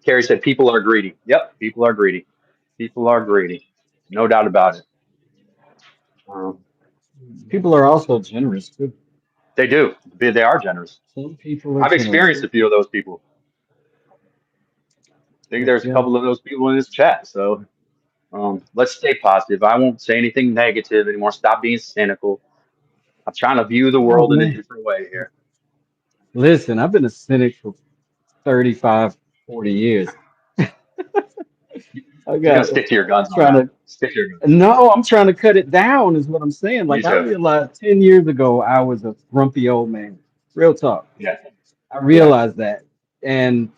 Carrie said people are greedy. Yep, people are greedy. People are greedy. No doubt about it. Um, People are also generous too. they do. They are generous. Some people are I've generous. experienced a few of those people. I think Heck there's a yeah. couple of those people in this chat. So let's stay positive. I won't say anything negative anymore. Stop being cynical. I'm trying to view the Oh world in a man. different way here. Listen, I've been a cynic for 35, 40 years. I You're gonna got stick to your guns on trying that. to Stick to your guns. no, I'm trying to cut it down is what I'm saying. Me Like I too. realized 10 years ago I was a grumpy old man. Real talk. Yeah. I Yeah. realized that. And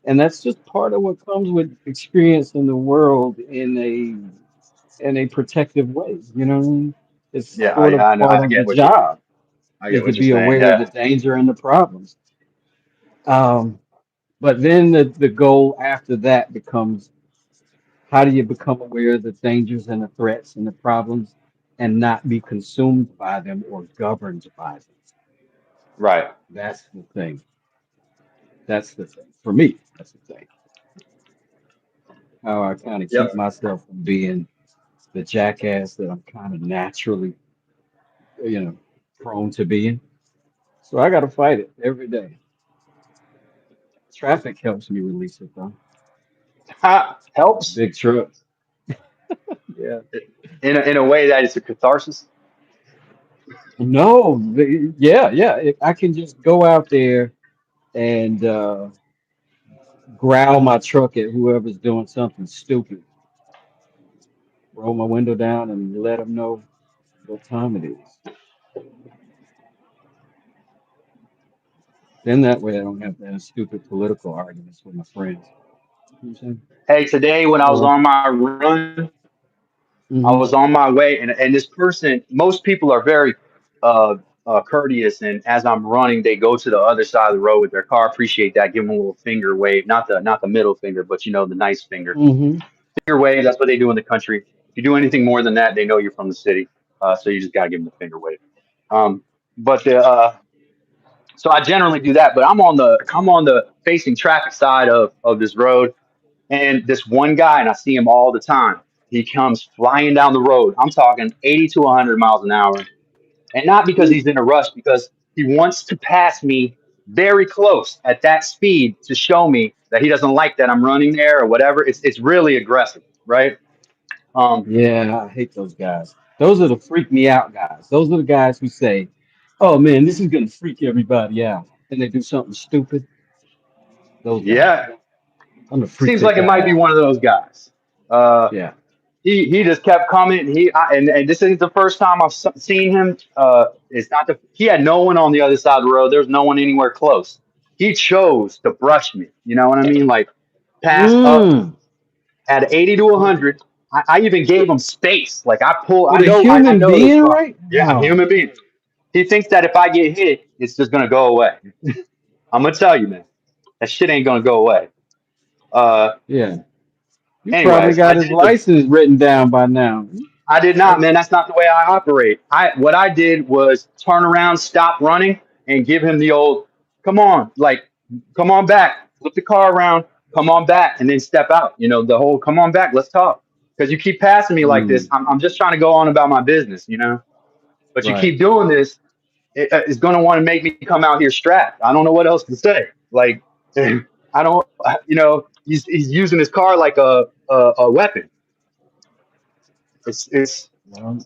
and that's just part of what comes with experience in the world in a in a protective way. You know what I mean? It's Yeah, sort yeah, of I know. part I of the get what you. job I is get to what you're be saying. aware of the Yeah. danger and the problems. Um, but then the goal after that becomes how do you become aware of the dangers and the threats and the problems and not be consumed by them or governed by them? Right. That's the thing. That's the thing. For me, that's the thing. How I kind of keep Yep. myself from being the jackass that I'm kind of naturally, you know, prone to being. So I got to fight it every day. Traffic helps me release it though. Ha, helps Big truck. Yeah. in a way that is a catharsis. No, yeah, yeah. If I can just go out there and growl my truck at whoever's doing something stupid, roll my window down and let them know what time it is. Then that way I don't have to have stupid political arguments with my friends. You know what I'm Hey, today when I was saying? on my run, I was Hmm. on my way, and this person, most people are very uh, courteous, and as I'm running, they go to the other side of the road with their car. Appreciate that. Give them a little finger wave, not the middle finger, but the nice finger. Hmm. Finger wave. That's what they do in the country. If you do anything more than that, they know you're from the city. So you just gotta give them the finger wave. Um, but so I generally do that. But I'm on the facing traffic side of this road, and this one guy, and I see him all the time. He comes flying down the road. I'm talking 80 to 100 miles an hour, and not because he's in a rush, because he wants to pass me very close at that speed to show me that he doesn't like that I'm running there or whatever. It's really aggressive, right? Um, Yeah, I hate those guys. Those are the freak me out guys. Those are the guys who say, "Oh man, this is gonna freak everybody out," and they do something stupid. Those guys. yeah, I'm gonna freak seems that like it guy might be out. one of those guys. Uh, Yeah. he just kept coming. And this isn't the first time I've seen him. It's not the he had no one on the other side of the road. There's no one anywhere close. He chose to brush me. You know what I mean? Like pass up Mm. at 80 to 100. I even gave him space. Like I pull. With I a know. I human know this being car. right Yeah, now. human being. He thinks that if I get hit, it's just gonna go away. I'm gonna tell you, man, that shit ain't gonna go away. Uh, Yeah. You probably anyways, got his license written down by now. I did not, Like, man. That's not the way I operate. What I did was turn around, stop running, and give him the old, come on, like, come on back, flip the car around, come on back, and then step out. The whole come on back, let's talk. Because you keep passing me like this, mm, I'm just trying to go on about my business. But you right. keep doing this, it's going to want to make me come out here strapped. I don't know what else to say. Like, I don't, he's using his car like a weapon. It's Well,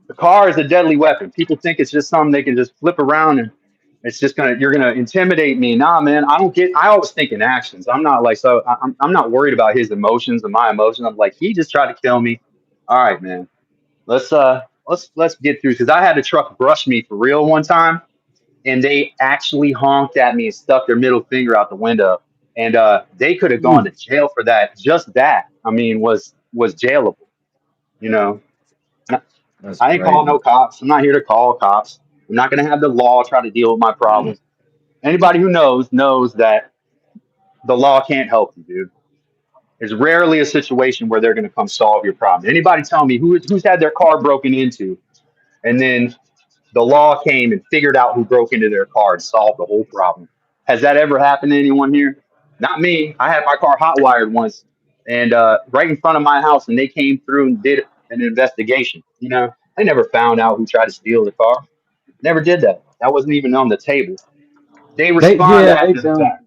The car is a deadly weapon. People think it's just something they can just flip around and it's just you're gonna intimidate me. Nah, man, I don't get. I always think in actions. I'm not like so. I'm not worried about his emotions and my emotions. I'm like he just tried to kill me. All right, man. Let's get through because I had a truck brush me for real one time, and they actually honked at me and stuck their middle finger out the window, and they could have gone mm, to jail for that. Just that, I mean, was jailable. You know, that's I ain't calling crazy. no cops. I'm not here to call cops. I'm not going to have the law try to deal with my problems. Anybody who knows that the law can't help you, dude. There's rarely a situation where they're going to come solve your problem. Anybody tell me who's had their car broken into and then the law came and figured out who broke into their car and solved the whole problem? Has that ever happened to anyone here? Not me. I had my car hot wired once and right in front of my house, and they came through and did an investigation. They never found out who tried to steal the car. Never did that. That wasn't even on the table. They respond Yeah, they after the don't. fact.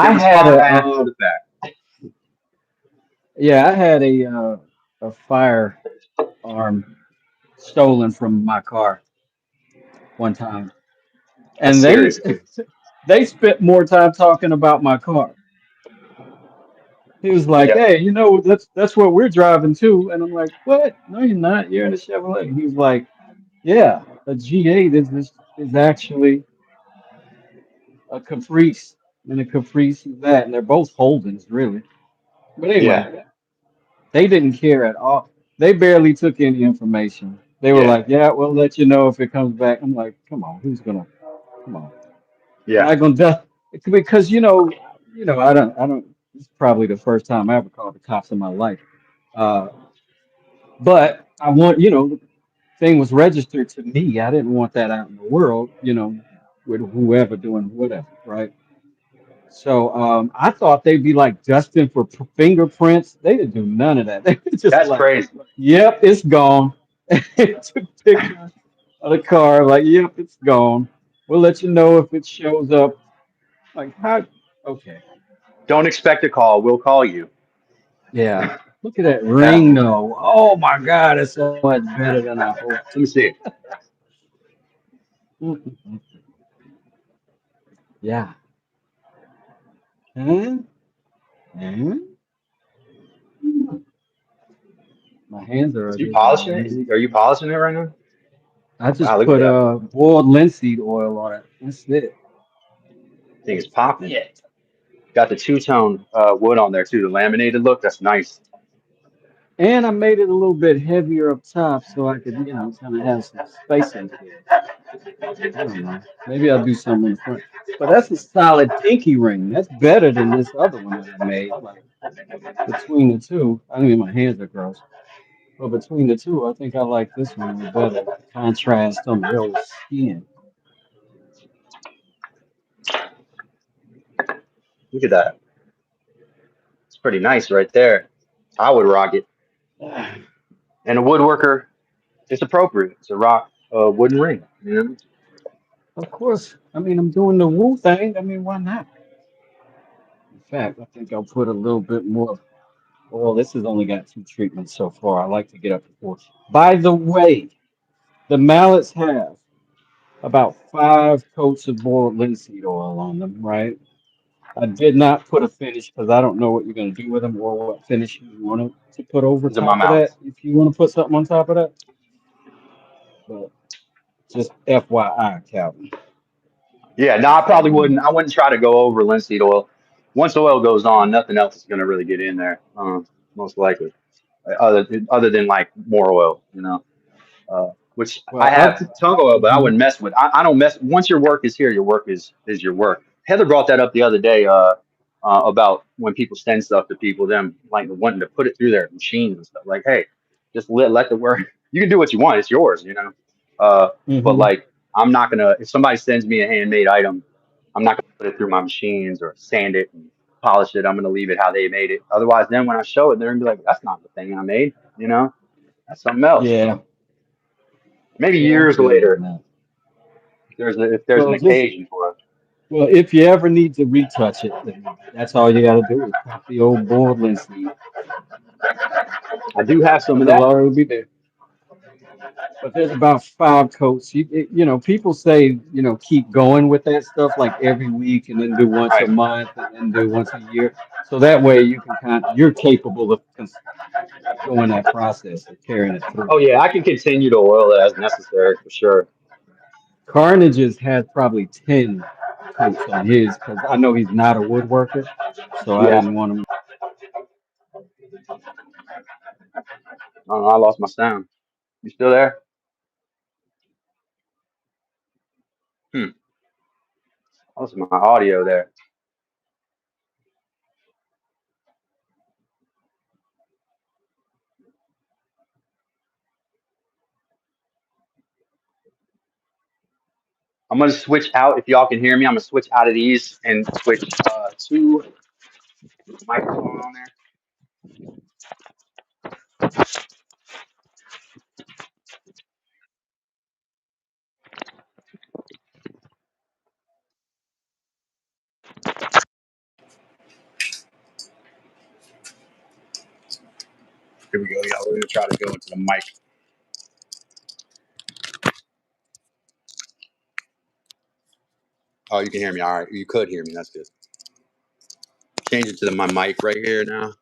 They I had respond a after the fact. yeah, I had a firearm stolen from my car one time, That's and they serious. they spent more time talking about my car. He was like, Yeah, "Hey, that's what we're driving to," and I'm like, "What? No, you're not. You're in a Chevrolet." He was like, "Yeah, a G8 is actually a Caprice, and a Caprice is that, and they're both Holdens, really." But anyway, yeah. They didn't care at all. They barely took any information. They were Yeah, like, "Yeah, we'll let you know if it comes back." I'm like, "Come on, who's gonna? Come on, I'm yeah. not gonna do because I don't. It's probably the first time I ever called the cops in my life. Uh, but I want, the thing was registered to me. I didn't want that out in the world, with whoever doing whatever, right? So I thought they'd be like dusting for fingerprints. They didn't do none of that. They were just That's like, crazy. "Yep, it's gone." Took pictures of the car, like, "Yep, it's gone. We'll let you know if it shows up." Like, how? Okay, Don't expect a call. We'll call you. yeah. Look at that Yeah. ring, though. Oh my God, it's so much better than I hoped. Let me see. Mm-mm-mm. Yeah. Huh? Huh? My hands are Is you already getting polishing it? lazy. Are you polishing it right now? I Wow, just look at put that. boiled linseed oil on it. That's it. Thing is That's popping. it. Got the two-tone wood on there too. The laminated look. That's nice. And I made it a little bit heavier up top so I could, kind of have some space in here. I don't know. Maybe I'll do something in the front. But that's a solid pinky ring. That's better than this other one that I made. Like between the two, I mean, my hands are gross. But between the two, I think I like this one the better. The contrast on the old skin. Look at that. It's pretty nice right there. I would rock it. And a woodworker, it's appropriate. It's a rock wooden ring. You know, Of course, I mean, I'm doing the woo thing. I mean, why not? In fact, I think I'll put a little bit more. Well, this has only got two treatments so far. I like to get up to four. By the way, the mallets have about 5 coats of boiled linseed oil on them, right? I did not put a finish because I don't know what you're going to do with them or what finish you want to put over these are my top of that. mounts. If you want to put something on top of that, but just FYI, Calvin. Yeah, no, I Just probably letting you wouldn't. know. I wouldn't try to go over linseed oil. Once the oil goes on, nothing else is going to really get in there. Most likely, other than like more oil. Which I Well, have tung oil, but I mhm. wouldn't mess with. I don't mess. Once your work is here, your work is your work. Heather brought that up the other day about when people send stuff to people, them like wanting to put it through their machines and stuff. Like, hey, just let the work. You can do what you want. It's yours. Uh, but Mhm. like, I'm not gonna. If somebody sends me a handmade item, I'm not gonna put it through my machines or sand it and polish it. I'm gonna leave it how they made it. Otherwise, then when I show it, they're gonna be like, "That's not the thing I made." That's something else. Yeah, Maybe yeah, I years feel you on later, that. if there's an Well, just occasion for it. well, if you ever need to retouch it, then that's all you got to do is pop the old boiled linseed. I do have some of It'll that. already be there. But there's about 5 coats. People say, keep going with that stuff like every week and then do once a Right. month and then do once a year. So that way you can you're capable of doing that process of carrying it through. Oh yeah, I can continue to oil it as necessary for sure. Carnage's has probably 10 coats on his because I know he's not a woodworker. So I Yeah. didn't want him. Oh, I lost my sound. You still there? Hmm. I lost my audio there. I'm gonna switch out. If y'all can hear me, I'm gonna switch out of these and switch to microphone on there. Here we go, y'all. We're gonna try to go into the mic. Oh, you can hear me. All right, you could hear me. That's good. Change it to my mic right here now.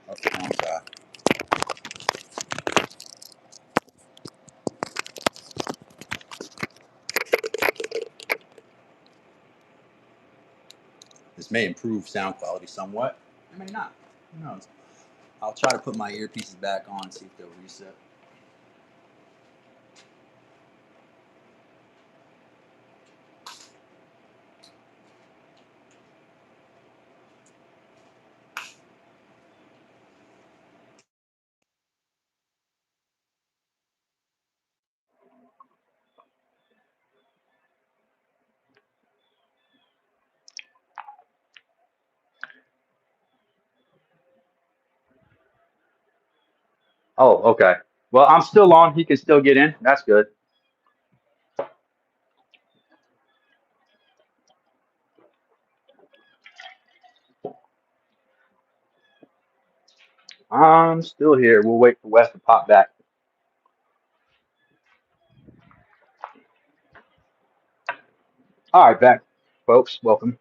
Oh, wrong side. This This may improve sound quality somewhat. It may not. Who knows? I'll try to put my earpieces back on, see if they'll reset. Oh, okay. Well, I'm still on. He can still get in. That's good. I'm still here. We'll wait for Wes to pop back. All right, back, folks. Welcome.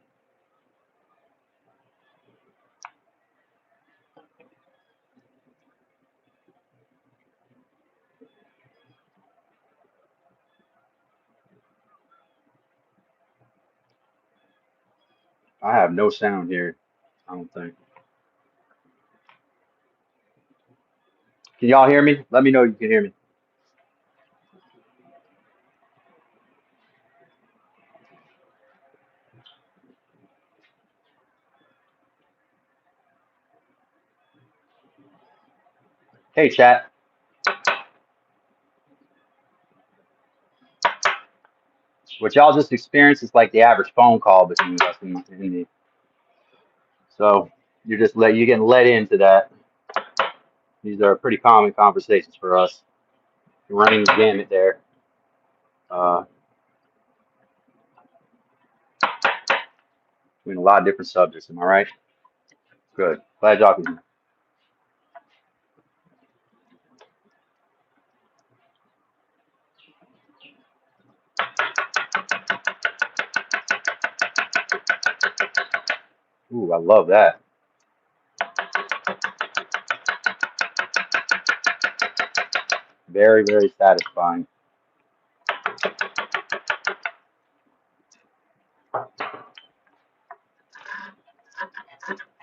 I have no sound here. I don't think. Can y'all hear me? Let me know you can hear me. Hey, chat. What y'all just experienced is like the average phone call between us and me. So you're getting let into that. These are pretty common conversations for us. Running the gamut there. Uh, I mean, a lot of different subjects. Am I right? Good. Glad y'all can. Ooh, I love that. Very, very satisfying.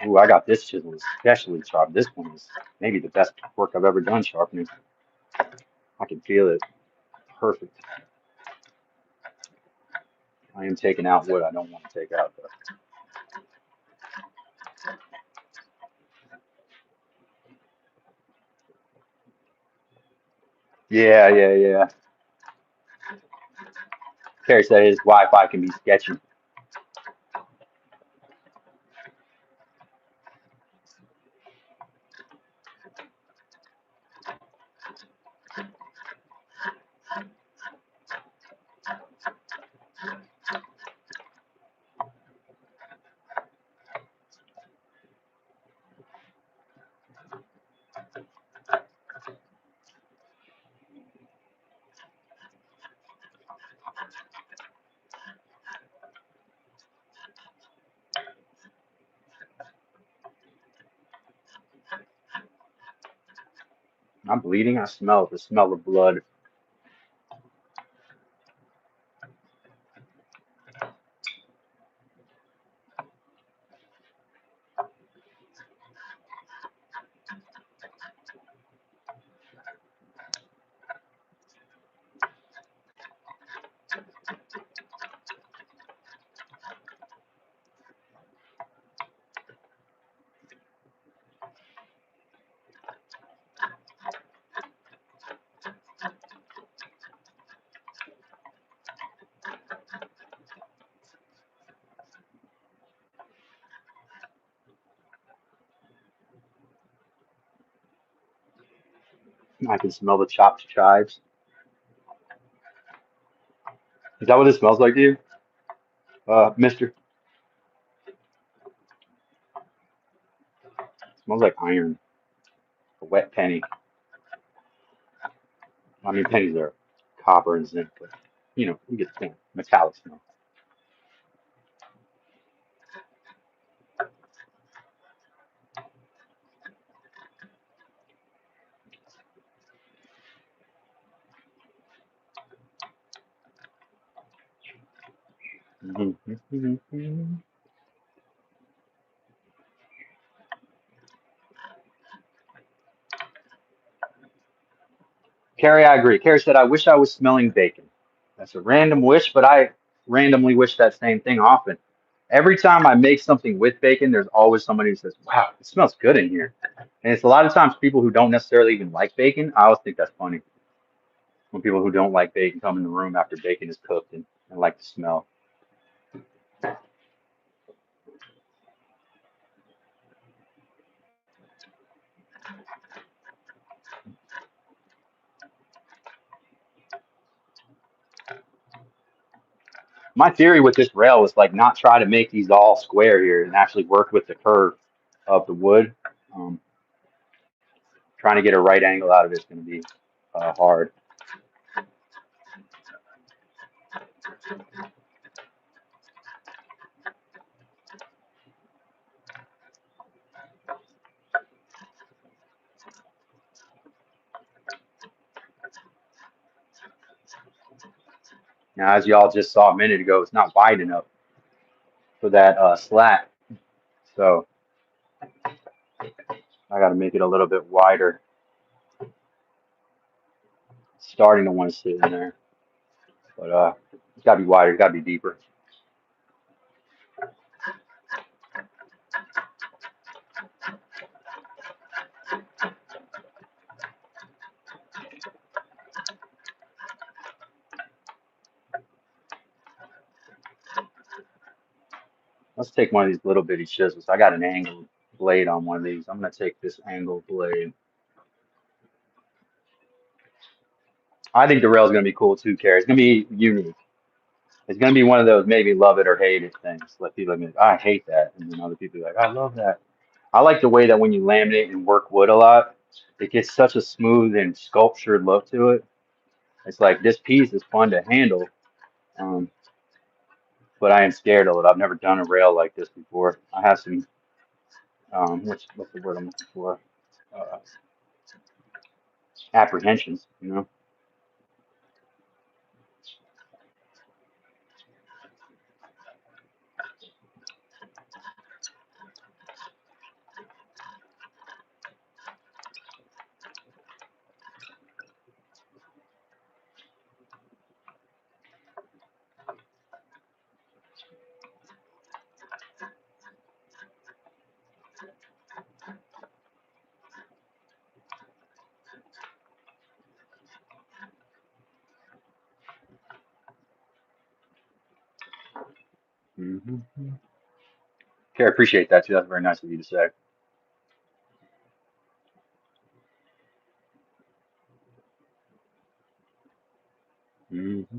Ooh, I got this chisel especially sharp. This one is maybe the best work I've ever done sharpening. I can feel it. Perfect. I am taking out what I don't want to take out, though. Yeah, yeah, yeah. Terry said his Wi-Fi can be sketchy. I'm bleeding. I smell the smell of blood. I can smell the chopped chives. Is that what it smells like to you, Mister? It smells like iron, a wet penny. I mean, pennies are copper and zinc, but you get the point. Metallic smell. Carrie, I agree. Carrie said, I wish I was smelling bacon. That's a random wish, but I randomly wish that same thing often. Every time I make something with bacon, there's always somebody who says, wow, it smells good in here. And it's a lot of times people who don't necessarily even like bacon. I always think that's funny when people who don't like bacon come in the room after bacon is cooked and like the smell. My theory with this rail is like not try to make these all square here and actually work with the curve of the wood. Um, Trying to get a right angle out of it's going to be hard. Now, as y'all just saw a minute ago, it's not wide enough for that slat. So I got to make it a little bit wider. Starting to want to sit in there, but it's got to be wider. It's got to be deeper. Let's take one of these little bitty chisels. I got an angled blade on one of these. I'm going to take this angled blade. I think the rail is going to be cool too, Carrie. It's going to be unique. It's going to be one of those maybe love it or hate it things. Let people like, I hate that. And then other people are like, I love that. I like the way that when you laminate and work wood a lot, it gets such a smooth and sculptured look to it. It's like this piece is fun to handle, um, but I am scared of it. I've never done a rail like this before. I have some, what's the word I'm looking for? Uh, Apprehensions, you know? Mm-hmm. Okay, I appreciate that too. That's very nice of you to say. Mm-hmm.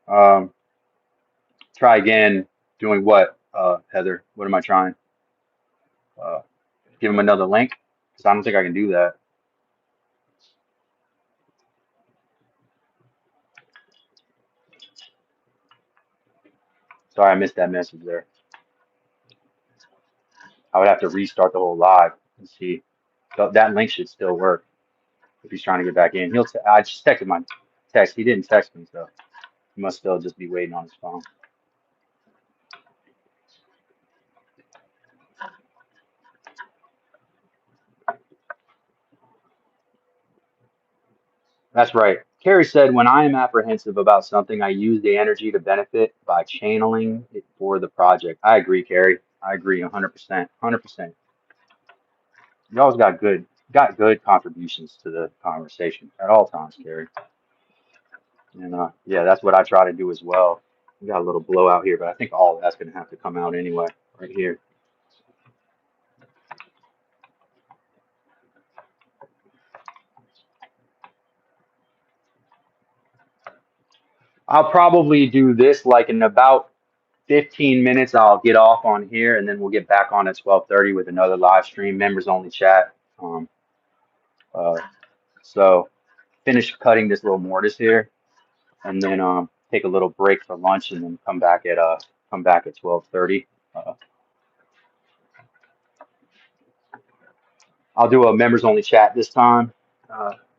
Um, Try again. Doing what, Heather? What am I trying? Uh, Give him another link? Because I don't think I can do that. Sorry, I missed that message there. I would have to restart the whole live and see. So that link should still work if he's trying to get back in. I just texted my text. He didn't text me, so he must still just be waiting on his phone. That's right. Carrie said, when I am apprehensive about something, I use the energy to benefit by channeling it for the project. I agree, Carrie. I agree 100%. 100%. You always got good contributions to the conversation at all times, Carrie. And yeah, that's what I try to do as well. We got a little blowout here, but I think all of that's going to have to come out anyway, right here. I'll probably do this like in about 15 minutes. I'll get off on here, and then we'll get back on at 12:30 with another live stream, members only chat. Uh, so finish cutting this little mortise here, and then take a little break for lunch, and then come back at 12:30. Uh, I'll do a members only chat this time.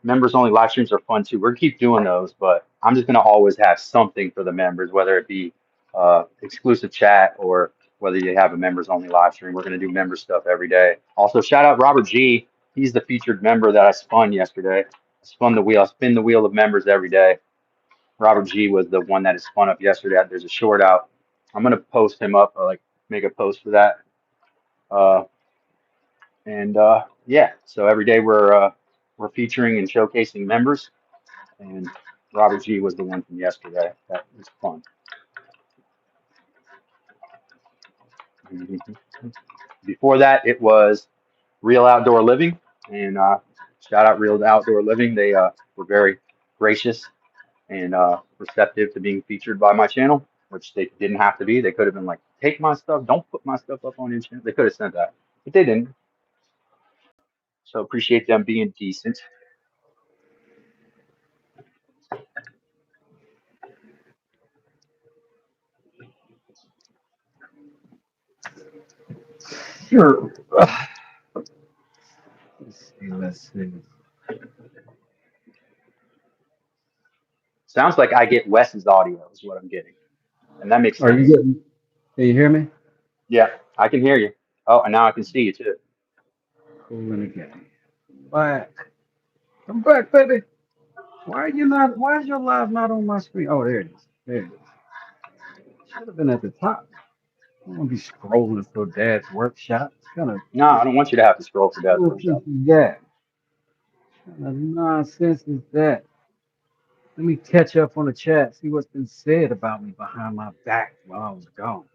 Members only live streams are fun too. We're gonna keep doing those, but I'm just gonna always have something for the members, whether it be exclusive chat or whether you have a members only live stream. We're going to do member stuff every day. Also, shout out Robert G. He's the featured member that I spun yesterday. I spun the wheel. I spin the wheel of members every day. Robert G was the one that is spun up yesterday. There's a short out. I'm going to post him up or like make a post for that. Uh, and yeah, so every day we're featuring and showcasing members. And Robert G was the one from yesterday. That was fun. Before that, it was Real Outdoor Living, and shout out Real Outdoor Living. They were very gracious and receptive to being featured by my channel, which they didn't have to be. They could have been like, "Take my stuff, don't put my stuff up on your channel." They could have said that, but they didn't. So appreciate them being decent. Sure. Let's see. Let's see. Sounds like I get Wes's audio is what I'm getting, and that makes Are you sense. getting? Can you hear me? Yeah, I can hear you. Oh, and now I can see you too. Cool in the game. Back. I'm back, baby. Why are you not? Why is your live not on my screen? Oh, there it is. There it is. Should have been at the top. I don't want to be scrolling for Dad's workshop. It's kind of No, I don't want you to have to scroll for Dad's nonsense workshop. is that? What kind of nonsense is that? Let me catch up on the chat. See what's been said about me behind my back while I was gone.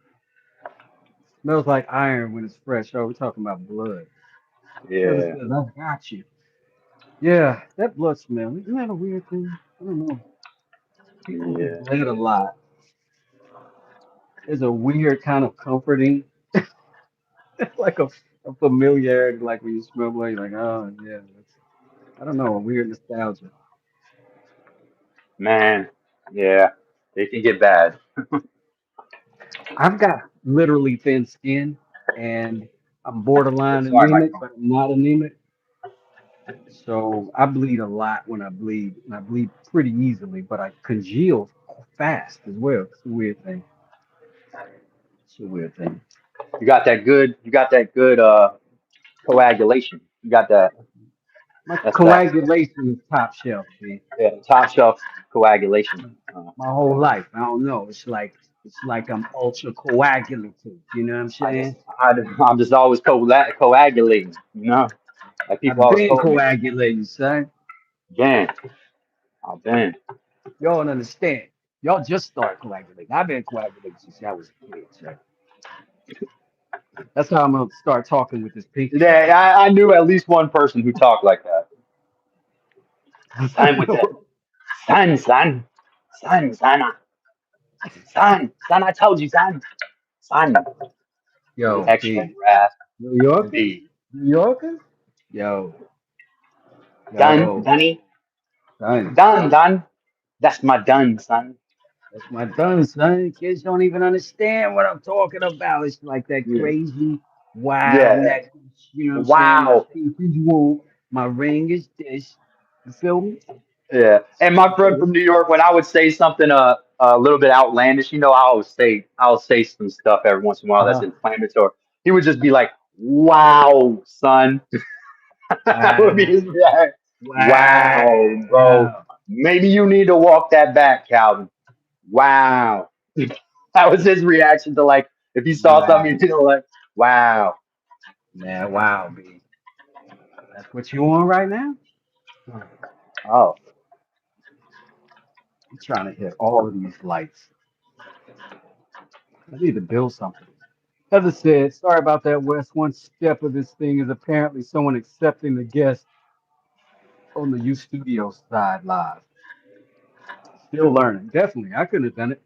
Smells like iron when it's fresh. Oh, we're talking about blood. Brother Yeah, says, I got you. Yeah, that blood smell. Isn't that a weird thing? I don't know. People who yeah, bled a lot. There's a weird kind of comforting, like a familiarity, like when you smell blood, you're like, oh yeah, that's I don't know, a weird nostalgia. man, yeah, it can get bad. I've got literally thin skin and I'm Oh, borderline sorry, Mike. anemic, but I'm not anemic. So I bleed a lot when I bleed, and I bleed pretty easily, but I congeal fast as well. It's a weird thing. It's a weird thing. You got that good. You got that good coagulation. You got that. My That's that. coagulation is top shelf, B. Yeah, top shelf coagulation. My whole life. I don't know. It's like I'm ultra coagulated. You know what I'm I just saying? I'm just always coagulating. You know, like people I've always been told me. coagulating, son. Ben, I've been. Y'all don't understand. Y'all just start coagulating. I've been coagulating since I was a kid, sir. That's how I'm gonna start talking with this pinky. Yeah, I knew at least one person who talked like that. Son with the son, son. I told you, son. With the Yo, extra B. wrath. New Yorkers? B. New Yorkers? Yo, Done, yo, Dunny. son. Done. That's my done, son. That's my done, son. Kids don't even understand what I'm talking about. It's like that Yeah. crazy, wow Yeah. necklace. You know what I'm saying? My Wow. teeth is wool. My ring is this. You feel me? Yeah. And my friend Yeah. from New York, when I would say something a little bit outlandish, I'll say some stuff every once in a while that's Uh-huh. inflammatory. He would just be like, "Wow, son." That would be Wow. his reaction. Wow, bro. Wow. Maybe you need to walk that back, Calvin. Wow. That was his reaction to like if he saw something, Wow. like, wow. Man, wow, B. That's what you on right now? Oh, I'm trying to hit all of these lights. I need to build something. Heather said, sorry about that, Wes. One step of this thing is apparently someone accepting the guest on the U Studio side live. Still learning. Definitely. I couldn't have done it.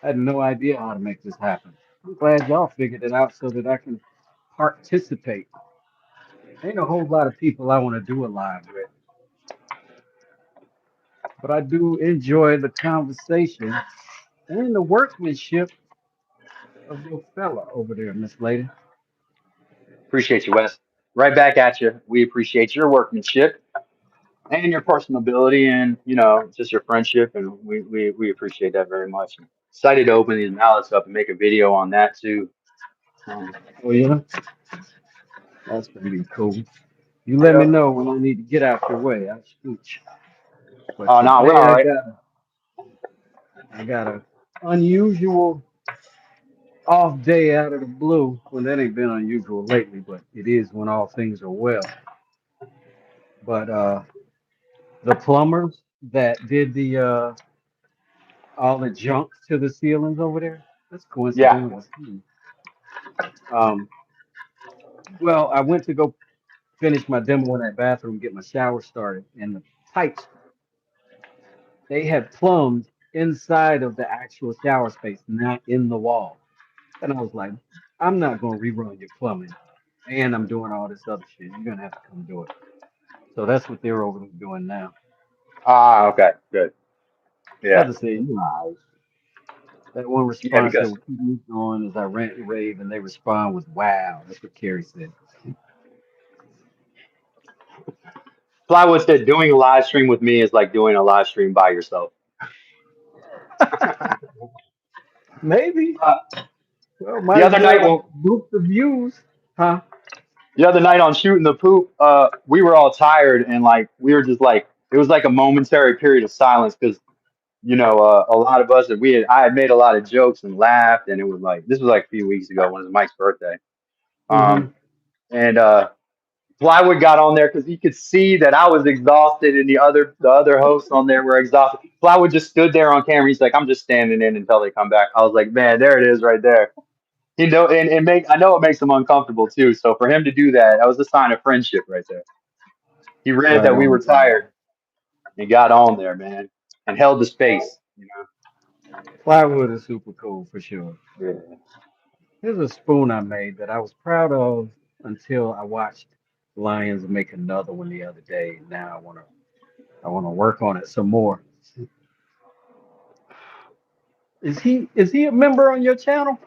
I had no idea how to make this happen. I'm glad y'all figured it out so that I can participate. Ain't a whole lot of people I want to do a live with, but I do enjoy the conversation and the workmanship of your fella over there, Miss Lady. appreciate you, Wes. Right back at you. We appreciate your workmanship and your personability and, just your friendship. And we appreciate that very much. Excited to open these mallets up and make a video on that too. Um, Oh yeah, that's gonna be cool. You let me yeah. know when I need to get out your way. I'll scooch. But Oh no, we're today all right. I got a unusual off day out of the blue. Well, that ain't been unusual lately, but it is when all things are well. But the plumbers that did the all the junk to the ceilings over there, that's Yeah. coincidental. Um, well, I went to go finish my demo in that bathroom, get my shower started, and the pipes they had plumbed inside of the actual shower space, not in the wall. And I was like, I'm not gonna rerun your plumbing, and I'm doing all this other shit. You're gonna have to come do it. So that's what they're over there doing now. Ah, okay, good. As Yeah, I said, you know, that one yeah, response that because will keep me going as I rant and rave, and they respond with "Wow." That's what Carrie said. Plywood said doing a live stream with me is like doing a live stream by yourself. Maybe. Uh, Well, the might as other well night like when book the views, huh? the other night on shooting the poop, we were all tired and like we were just like it was like a momentary period of silence because a lot of us I had made a lot of jokes and laughed and it was like this was like a few weeks ago when it was Mike's birthday. Mm-hmm. Um, and Plywood got on there because he could see that I was exhausted and the other hosts on there were exhausted. Plywood just stood there on camera. He's like, I'm just standing in until they come back. I was like, man, there it is right there. And I know it makes him uncomfortable too. So for him to do that, that was a sign of friendship right there. He read Right that we on. were tired and got on there, man, and held the space. Plywood is super cool for sure. Yeah. Here's a spoon I made that I was proud of until I watched Lions make another one the other day. Now I wanna work on it some more. Is he a member on your channel?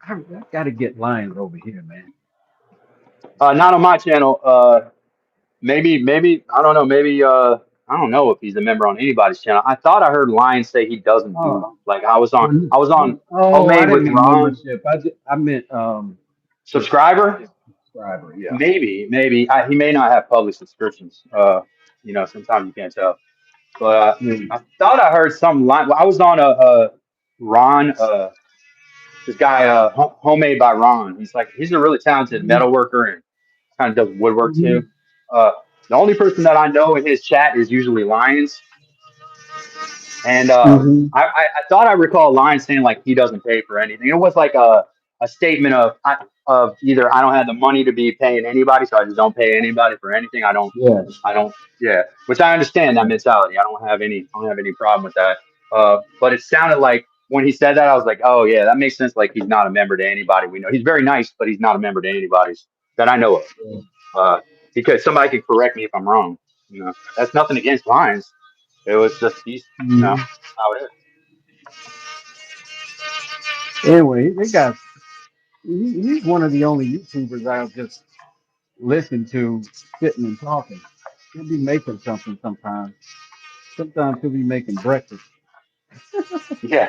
I gotta get Lions over here, man. Not on my channel. Maybe I don't know. Maybe I don't know if he's a member on anybody's channel. I thought I heard Lion say he doesn't do Oh, like I was on oh, I Homemade didn't with mean Ron membership. I meant just subscriber. subscriber. Yeah. Maybe he may not have public subscriptions. Sometimes you can't tell. But Mm. I thought I heard some line. Well, I was on a Ron, this guy, Homemade by Ron. He's a really talented metal worker and kind of does woodwork Mm-hmm. too. Uh, the only person that I know in his chat is usually Lions. And Mm-hmm. I thought I recall a line saying like he doesn't pay for anything. It was like a statement of either I don't have the money to be paying anybody, so I just don't pay anybody for anything. Yes. I don't, yeah, which I understand that mentality. I don't have any problem with that. But it sounded like when he said that, I was like, oh yeah, that makes sense. Like he's not a member to anybody we know. He's very nice, but he's not a member to anybody's that I know of. Yeah. Because somebody could correct me if I'm wrong. That's nothing against Lions. It was just Mhm. how it is. Anyway, he's one of the only YouTubers I'll just listen to sitting and talking. He'll be making something sometimes. Sometimes he'll be making breakfast, Yeah,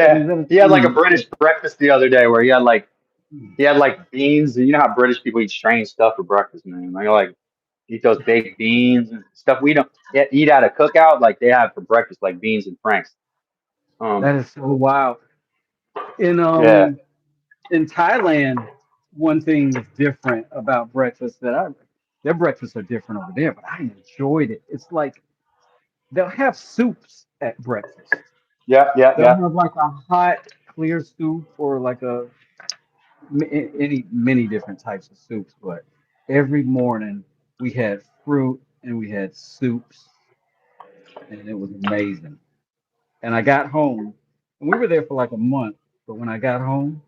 and yeah. he's He had like a entertaining. British breakfast the other day where he had like beans. And you know how British people eat strange stuff for breakfast, man. Like eat those baked beans and stuff we don't eat at a cookout. Like they have for breakfast, like beans and franks. Um, That is so wild. In yeah, Thailand, one thing that's different about breakfast their breakfasts are different over there, but I enjoyed it. It's like they'll have soups at breakfast. yeah, yeah, They'll yeah. have like a hot, clear soup or like any many different types of soups. But every morning we had fruit and we had soups, and it was amazing. And I got home, and we were there for like a month. But when I got home,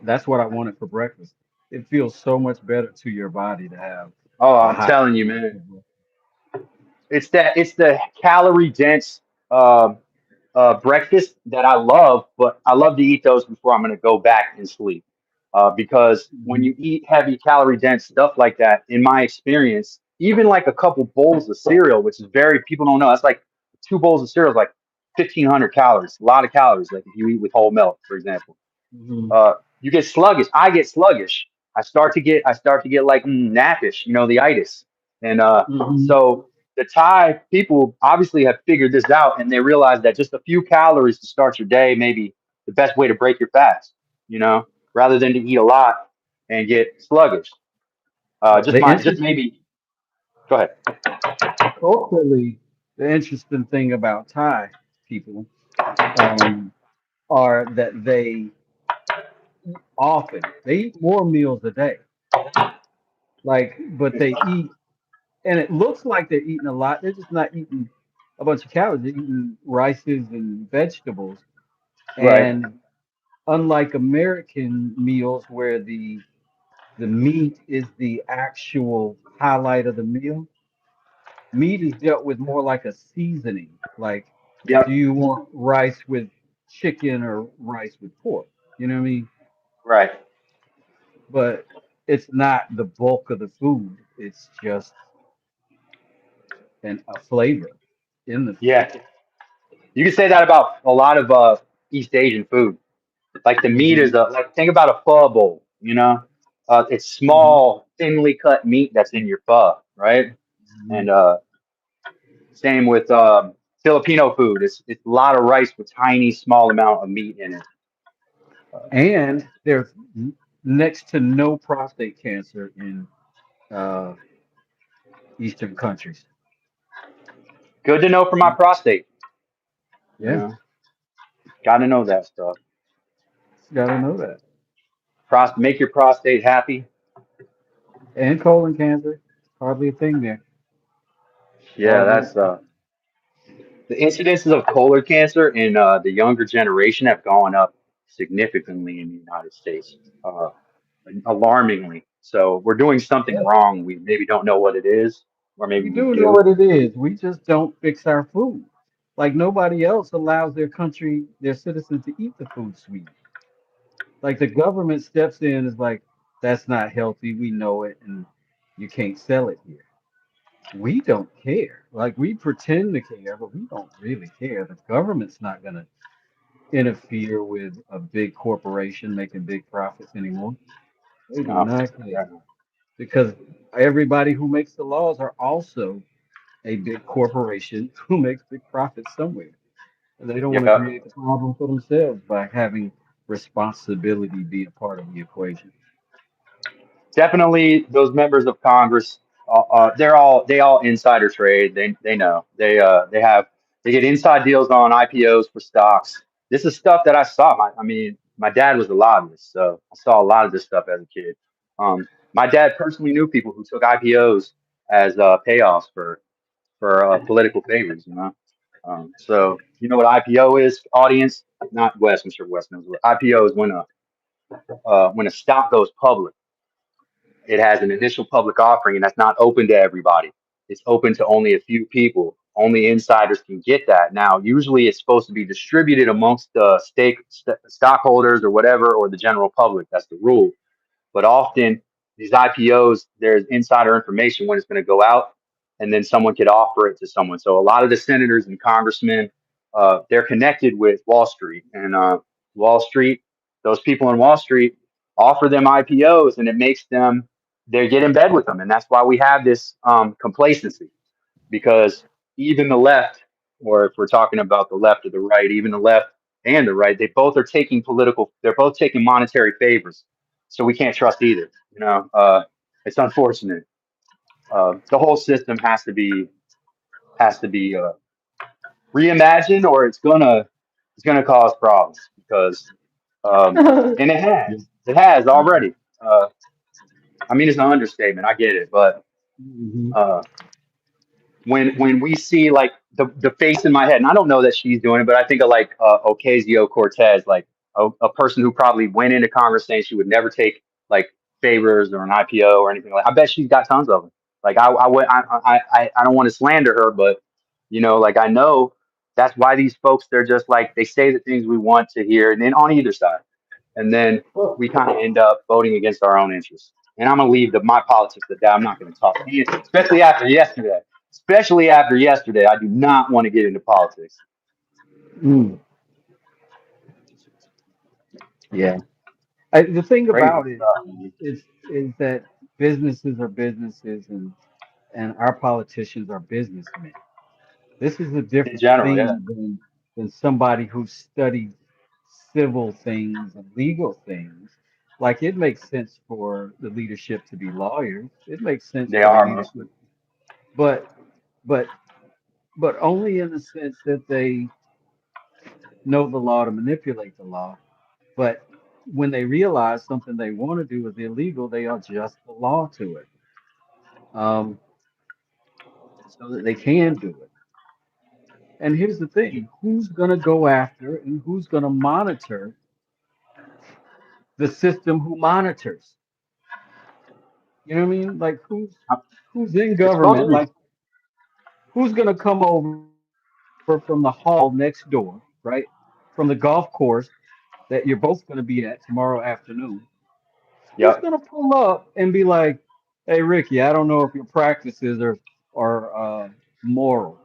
that's what I wanted for breakfast. It feels so much better to your body to have Oh, a I'm hot. telling you, man. It's the calorie dense breakfast that I love, but I love to eat those before I'm going to go back and sleep. Because when Mhm. you eat heavy calorie dense stuff like that, in my experience, even like a couple bowls of cereal, which is very people don't know, that's like 2 bowls of cereal is like 1,500 calories, a lot of calories. Like if you eat with whole milk, for example. Mhm. you get sluggish. I get sluggish. I start to get like nappish, the itis. And Hmm. so the Thai people obviously have figured this out, and they realize that just a few calories to start your day may be the best way to break your fast, rather than to eat a lot and get sluggish. Just The my just interest maybe go ahead. culturally, the interesting thing about Thai people um, are that they eat more meals a day. Like, but they eat, and it looks like they're eating a lot. They're just not eating a bunch of calories. They're eating rices and vegetables. Right. And unlike American meals where the meat is the actual highlight of the meal, meat is dealt with more like a seasoning. Like, do Yep. you want rice with chicken or rice with pork? You know what I mean? Right. But it's not the bulk of the food. It's just a flavor in the food. Yeah. You can say that about a lot of East Asian food. Like the meat Hmm. is like think about a pho bowl. It's Hmm. small, thinly cut meat that's in your pho, right? Hmm. And same with Filipino food. It's a lot of rice with tiny, small amount of meat in it. And there's next to no prostate cancer in uh, Eastern countries. Good to know for my prostate. You Yeah, know, got to know that stuff. got to know that. Make your prostate happy. And colon cancer, hardly a thing there. Yeah, Hardly a that's thing. the incidences of colon cancer in the younger generation have gone up significantly in the United States, alarmingly. So we're doing something Yeah, wrong. We maybe don't know what it is, or maybe we we do know do. what it is. We just don't fix our food. Like nobody else allows their country, their citizens to eat the food sweet. Like the government steps in is like, that's not healthy. We know it, and you can't sell it here. We don't care. Like we pretend to care, but we don't really care. The government's not going to interfere with a big corporation making big profits anymore. They do No, not care yeah, because everybody who makes the laws are also a big corporation who makes big profits somewhere. And they don't want to yeah. create the problem for themselves by having responsibility be a part of the equation. Definitely those members of Congress. They all insider trade. They know they get inside deals on IPOs for stocks. This is stuff that I saw. I mean, my dad was a lobbyist, so I saw a lot of this stuff as a kid. My dad personally knew people who took IPOs as payoffs for political favors. So you know what IPO is, audience? Not West. I'm sure West knows what IPO is when a stock goes public. It has an initial public offering, and that's not open to everybody. It's open to only a few people. Only insiders can get that. Now, usually it's supposed to be distributed amongst the stockholders or whatever, or the general public. That's the rule. But often these IPOs, there's insider information when it's going to go out, and then someone could offer it to someone. So a lot of the senators and congressmen, they're connected with Wall Street, and Wall Street, those people in Wall Street offer them IPOs, and it makes them they get in bed with them, and that's why we have this complacency because even the left, or if we're talking about the left or the right, even the left and the right, they're both taking monetary favors. So we can't trust either. It's unfortunate. The whole system has to be reimagined, or it's gonna cause problems because, and it has already. I mean, it's an understatement. I get it, but Hmm. uh, when we see like the face in my head, and I don't know that she's doing it, but I think of like Ocasio Cortez, like a person who probably went into Congress saying she would never take like favors or an IPO or anything like. I bet she's got tons of them. Like I don't want to slander her, but like I know that's why these folks they're just like they say the things we want to hear, and then on either side, and then Well, we kind of end up voting against our own interests. And I'm gonna leave my politics at that. I'm not gonna talk, especially after yesterday. Especially after yesterday, I do not want to get into politics. mm, yeah. The thing Crazy about it stuff, man. is that businesses are businesses, and our politicians are businessmen. This is a In different general, yeah, thing than somebody who studied civil things and legal things. Like it makes sense for the leadership to be lawyers. It makes sense they for the are mostly. leadership, but but but only in the sense that they know the law to manipulate the law. But when they realize something they want to do is illegal, they adjust the law to it, so that they can do it. And here's the thing: who's going to go after and who's going to monitor the system who monitors? You know what I mean? Like who's in It's supposed to government? be. Like who's going to come over from the hall next door, right? From the golf course that you're both going to be at tomorrow afternoon. Who's Yep. going to pull up and be like, "Hey, Ricky, I don't know if your practices are moral."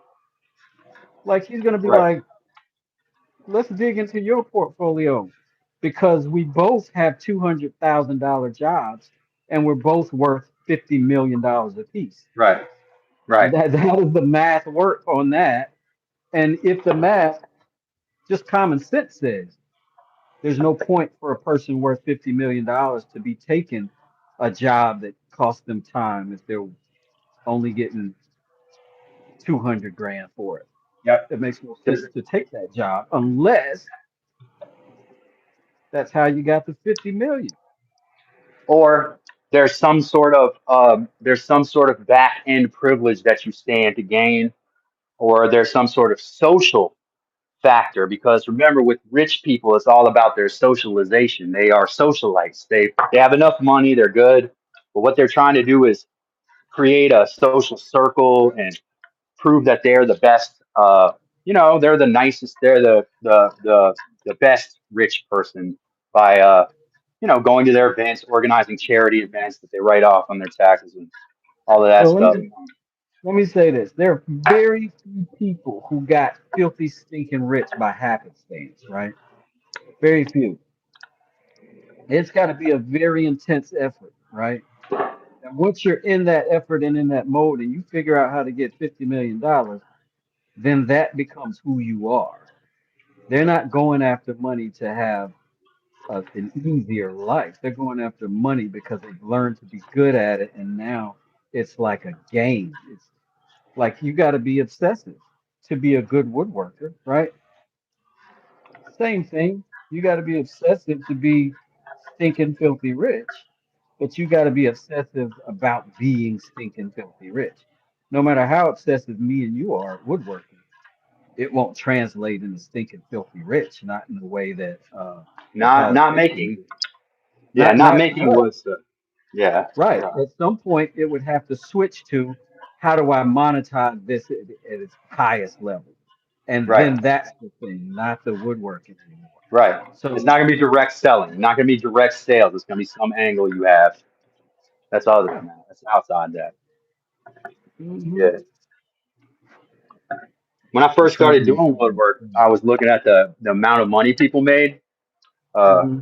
Like he's going to be Right. like, "Let's dig into your portfolio because we both have $200,000 jobs and we're both worth $50 million apiece." Right. Right. That is the math work on that. And if the math, just common sense says, there's no point for a person worth $50 million to be taking a job that costs them time if they're only getting 200 grand for it. Yep. It makes no sense There's- to take that job unless that's how you got the 50 million. or there's some sort of back end privilege that you stand to gain, or there's some sort of social factor. Because remember, with rich people, it's all about their socialization. They are socialites. They have enough money. They're good. But what they're trying to do is create a social circle and prove that they're the best. They're the nicest. They're the best rich person by going to their events, organizing charity events that they write off on their taxes and all of that Well, stuff. let me say this. There are very few people who got filthy, stinking rich by happenstance, right? Very few. It's got to be a very intense effort, right? And once you're in that effort and in that mode and you figure out how to get $50 million, then that becomes who you are. They're not going after money to have an easier life. They're going after money because they've learned to be good at it. And now it's like a game. It's like you got to be obsessive to be a good woodworker, right? Same thing. You got to be obsessive to be stinking filthy rich, but you got to be obsessive about being stinking filthy rich. No matter how obsessive me and you are at woodworking, it won't translate into stinking filthy rich, not in the way that the Not politicians. making. Yeah, Not not not making right. was yeah, Right. At some point, it would have to switch to how do I monetize this at its highest level, and right, then that's the thing, not the woodworking anymore. right. It's So not gonna be direct selling. Not gonna be direct sales. It's gonna be some angle you have. That's other yeah. than that. That's outside that. Hmm. Yeah. When I It's first gonna started be. doing woodwork, I was looking at the amount of money people made. Uh, Hmm.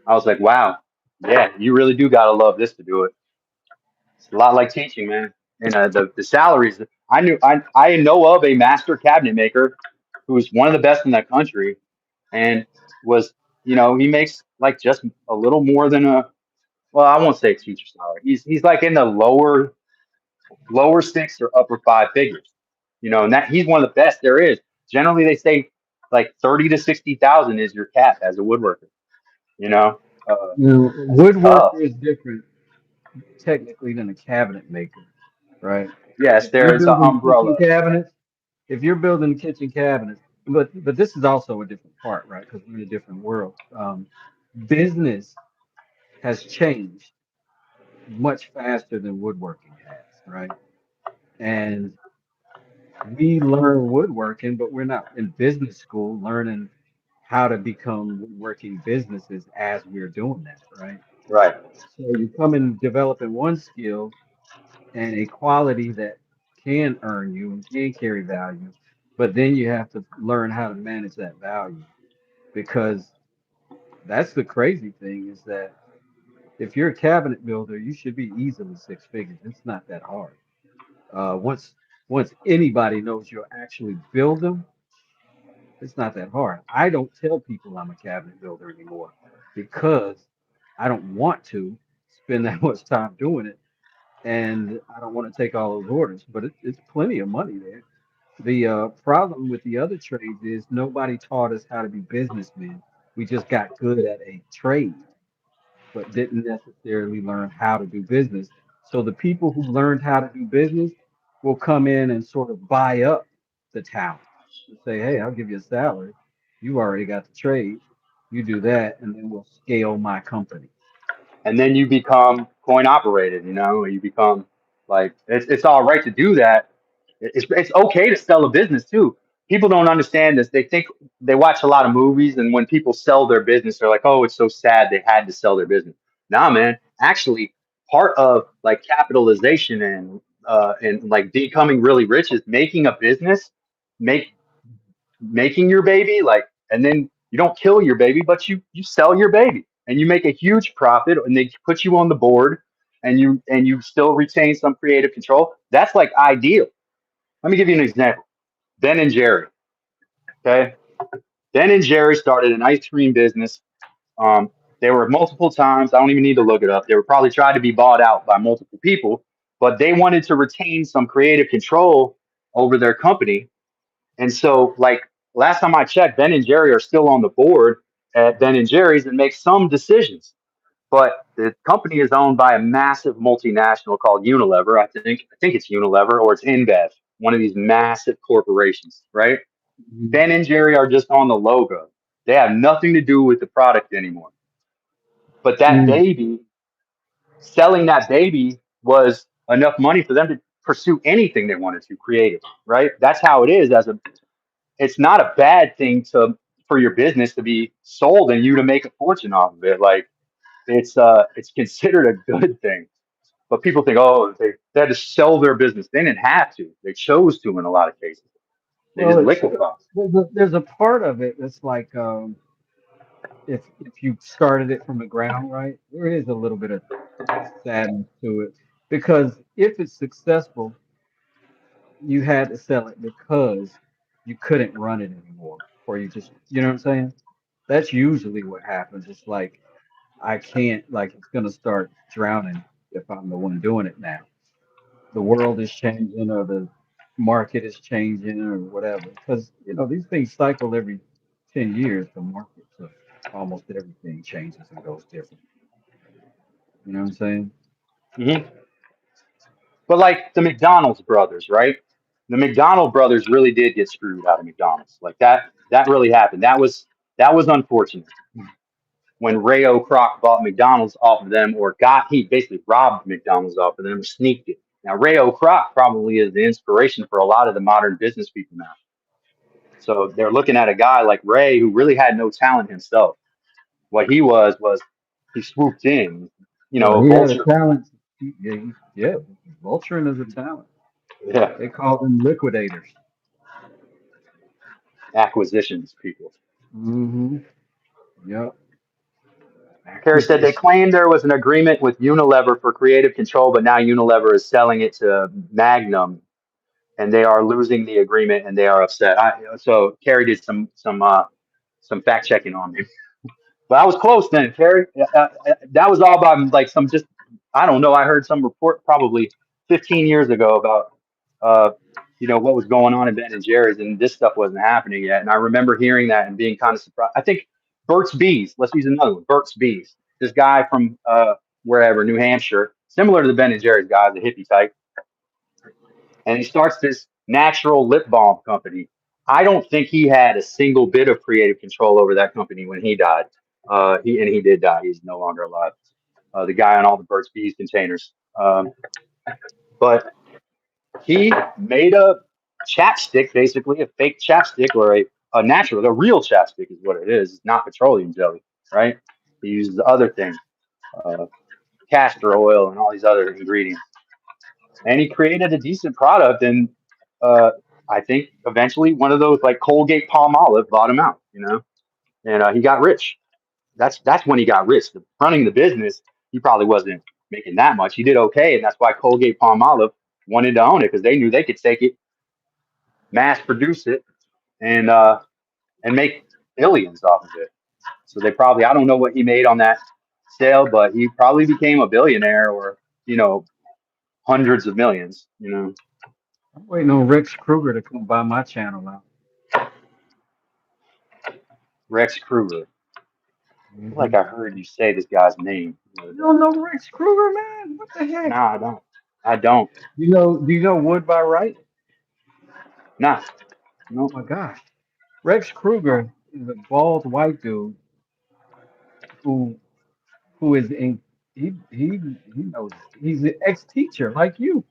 I was like, wow, yeah, you really do gotta love this to do it. It's a lot like teaching, man. And the salaries. I know of a master cabinet maker who's one of the best in that country, and was he makes like just a little more than a, well, I won't say teacher salary. He's like in the lower six or upper five figures. And that he's one of the best there is. Generally, they say like 30 to 60,000 is your cap as a woodworker. You know, uh, that's Woodworker tough. is different technically than a cabinet maker, right? Yes, If you're there's an building kitchen umbrella. cabinets, if you're building kitchen cabinets, but this is also a different part, right? Because we're in a different world. Business has changed much faster than woodworking has, right? And we learn woodworking, but we're not in business school learning how to become woodworking businesses as we're doing that, right? Right, So you come and developing one skill and a quality that can earn you and can carry value, but then you have to learn how to manage that value because That's the crazy thing is that if you're a cabinet builder, you should be easily six figures. It's not that hard. Once anybody knows you'll actually build them, it's not that hard. I don't tell people I'm a cabinet builder anymore because I don't want to spend that much time doing it, and I don't want to take all those orders. But it's plenty of money there. The problem with the other trades is nobody taught us how to be businessmen. We just got good at a trade, but didn't necessarily learn how to do business. So the people who learned how to do business will come in and sort of buy up the talent and say, hey, I'll give you a salary. You already got the trade. You do that, and then we'll scale my company. And then you become coin operated. You become like it's all right to do that. It's okay to sell a business too. People don't understand this. They think they watch a lot of movies, and when people sell their business, they're like, "Oh, it's so sad they had to sell their business." Nah, man. Actually, part of like capitalization and like becoming really rich is making a business, make making your baby, like, and then you don't kill your baby, but you sell your baby and you make a huge profit, and they put you on the board, and you still retain some creative control. That's like ideal. Let me give you an example. Ben and Jerry. Okay, Ben and Jerry started an ice cream business. Um, they were multiple times. I don't even need to look it up. They were probably tried to be bought out by multiple people, but they wanted to retain some creative control over their company. And so, like last time I checked, Ben and Jerry are still on the board at Ben and Jerry's and make some decisions. But the company is owned by a massive multinational called Unilever. I think it's Unilever or it's InBev, one of these massive corporations, right? Mhm. Ben and Jerry are just on the logo. They have nothing to do with the product anymore. But that Mm. baby, selling that baby was enough money for them to pursue anything they wanted to creative, right? That's how it is. It's not a bad thing to for your business to be sold and you to make a fortune off of it. Like it's considered a good thing. But people think, oh, they had to sell their business. They didn't have to. They chose to in a lot of cases. They Well, just it's liquefied. there's a part of it that's like if you started it from the ground right, there is a little bit of sadness to it because if it's successful, you had to sell it because you couldn't run it anymore, or you just, you know what I'm saying? That's usually what happens. It's like I can't, like it's gonna start drowning if I'm the one doing it now. The world is changing, or the market is changing, or whatever. Because these things cycle every 10 years. The market of almost everything changes and goes different. You know what I'm saying? Hmm. But like the McDonald's brothers, right? The McDonald brothers really did get screwed out of McDonald's. Like that really happened. That was unfortunate when Rayo Kroc bought McDonald's off of them, or he basically robbed McDonald's off of them, or sneaked it. Now Rayo Kroc probably is the inspiration for a lot of the modern business people now. So they're looking at a guy like Ray who really had no talent himself. What he was he swooped in, Well, a he had a vulture. talent. Yeah, yeah, vulturing is a talent. Yeah, They call them liquidators. acquisitions people. Mm-hmm. Yep. Kerry said they Acquisition. claimed there was an agreement with Unilever for creative control, but now Unilever is selling it to Magnum, and they are losing the agreement, and they are upset. So Kerry did some fact checking on me. But I was close then, Terry. That was all about like some just I don't know. I heard some report probably 15 years ago about uh, what was going on in Ben and Jerry's, and this stuff wasn't happening yet. And I remember hearing that and being kind of surprised. I think Burt's Bees. Let's use another one. Burt's Bees. This guy from wherever, New Hampshire, similar to the Ben and Jerry's guy, the hippie type, and he starts this natural lip balm company. I don't think he had a single bit of creative control over that company when he died. He did die. He's no longer alive. The guy on all the Burt's Bees containers. But he made a chapstick, basically a fake chapstick, or a natural, a real chapstick is what it is. It's not petroleum jelly, right? He uses other things, uh, castor oil, and all these other ingredients, and he created a decent product. And uh, I think eventually one of those like Colgate Palm Olive bought him out, and he got rich. that's when he got rich. Running the business, he probably wasn't making that much. He did okay, and that's why Colgate Palmolive wanted to own it because they knew they could take it, mass produce it, and uh, and make billions off of it. So they probably, I don't know what he made on that sale, but he probably became a billionaire or you know hundreds of millions. You know, I'm waiting on Rex Kruger to come by my channel now. Rex Kruger. I feel like Hmm. I heard you say this guy's name the other You day. don't know Rex Kruger, man? What the heck? Nah, I don't. I don't. You know? Do you know Wood by Right? Nah. Oh Nope. my gosh, Rex Kruger is a bald white dude who who is in. He knows. He's an ex-teacher like you.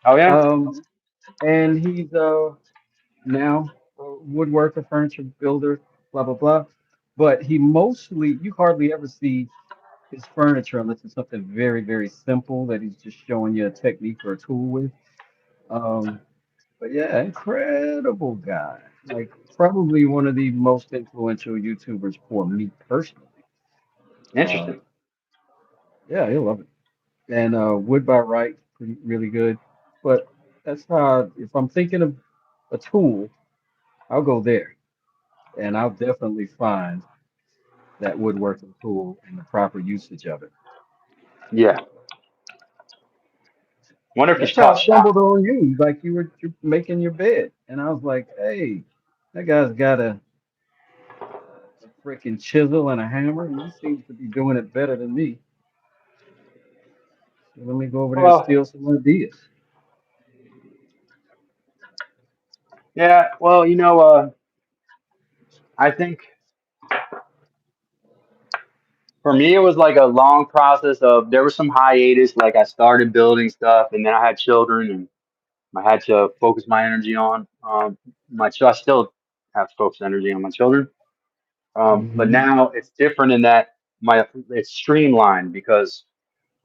Oh yeah. Um, and he's now a woodworker, furniture builder, blah blah blah. But he mostly, you hardly ever see his furniture unless it's something very very simple that he's just showing you a technique or a tool with. Um, but yeah, incredible guy. Like probably one of the most influential YouTubers for me personally. Uh, Interesting. yeah, he'll love it. And Wood by Right, pretty really good. But that's how if I'm thinking of a tool, I'll go there, and I'll definitely find that woodworking tool and the proper usage of it. Yeah. Wonder if he's That's how taught I stumbled shop. on you. Like you making your bed, and I was like, "Hey, that guy's got a freaking chisel and a hammer, and he seems to be doing it better than me. So let me go over there and Well, steal some ideas." yeah. Well, I think for me it was like a long process of there was some hiatus. Like I started building stuff, and then I had children, and I had to focus my energy on I still have focused energy on my children. But Hmm. now it's different in that my it's streamlined because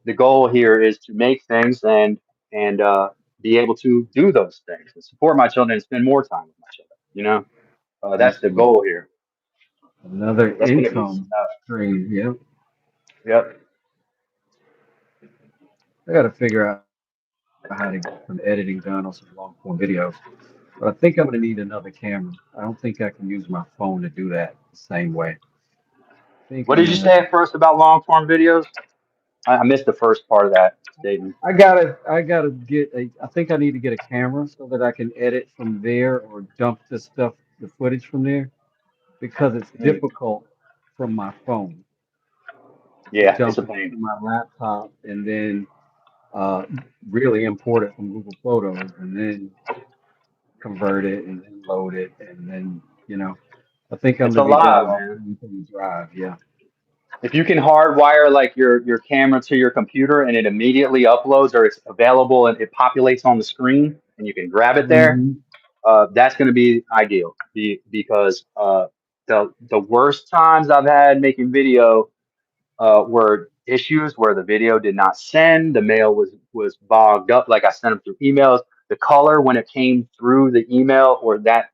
the goal here is to make things and be able to do those things and support my children and spend more time with my children. That's the Absolutely, goal here. another That's going to be income stream. Yep, yep. I got to figure out how to get some editing done on some long form videos. But I think I'm going to need another camera. I don't think I can use my phone to do that the same way. I think What I'm did going you to have say to. at first about long form videos? I missed the first part of that statement. I gotta get a. I think I need to get a camera so that I can edit from there or dump the footage from there because it's Mm. difficult from my phone to Yeah, it's dump a it pain. to my laptop and then uh, really import it from Google Photos and then convert it and then load it and then I think I'm It's to a be better lot, off man. doing from the drive. Yeah. If you can hardwire like your camera to your computer and it immediately uploads or it's available and it populates on the screen and you can grab it there, Hmm. that's going to be ideal because the worst times I've had making video were issues where the video did not send, the mail was bogged up, like I sent them through emails. The color when it came through the email or that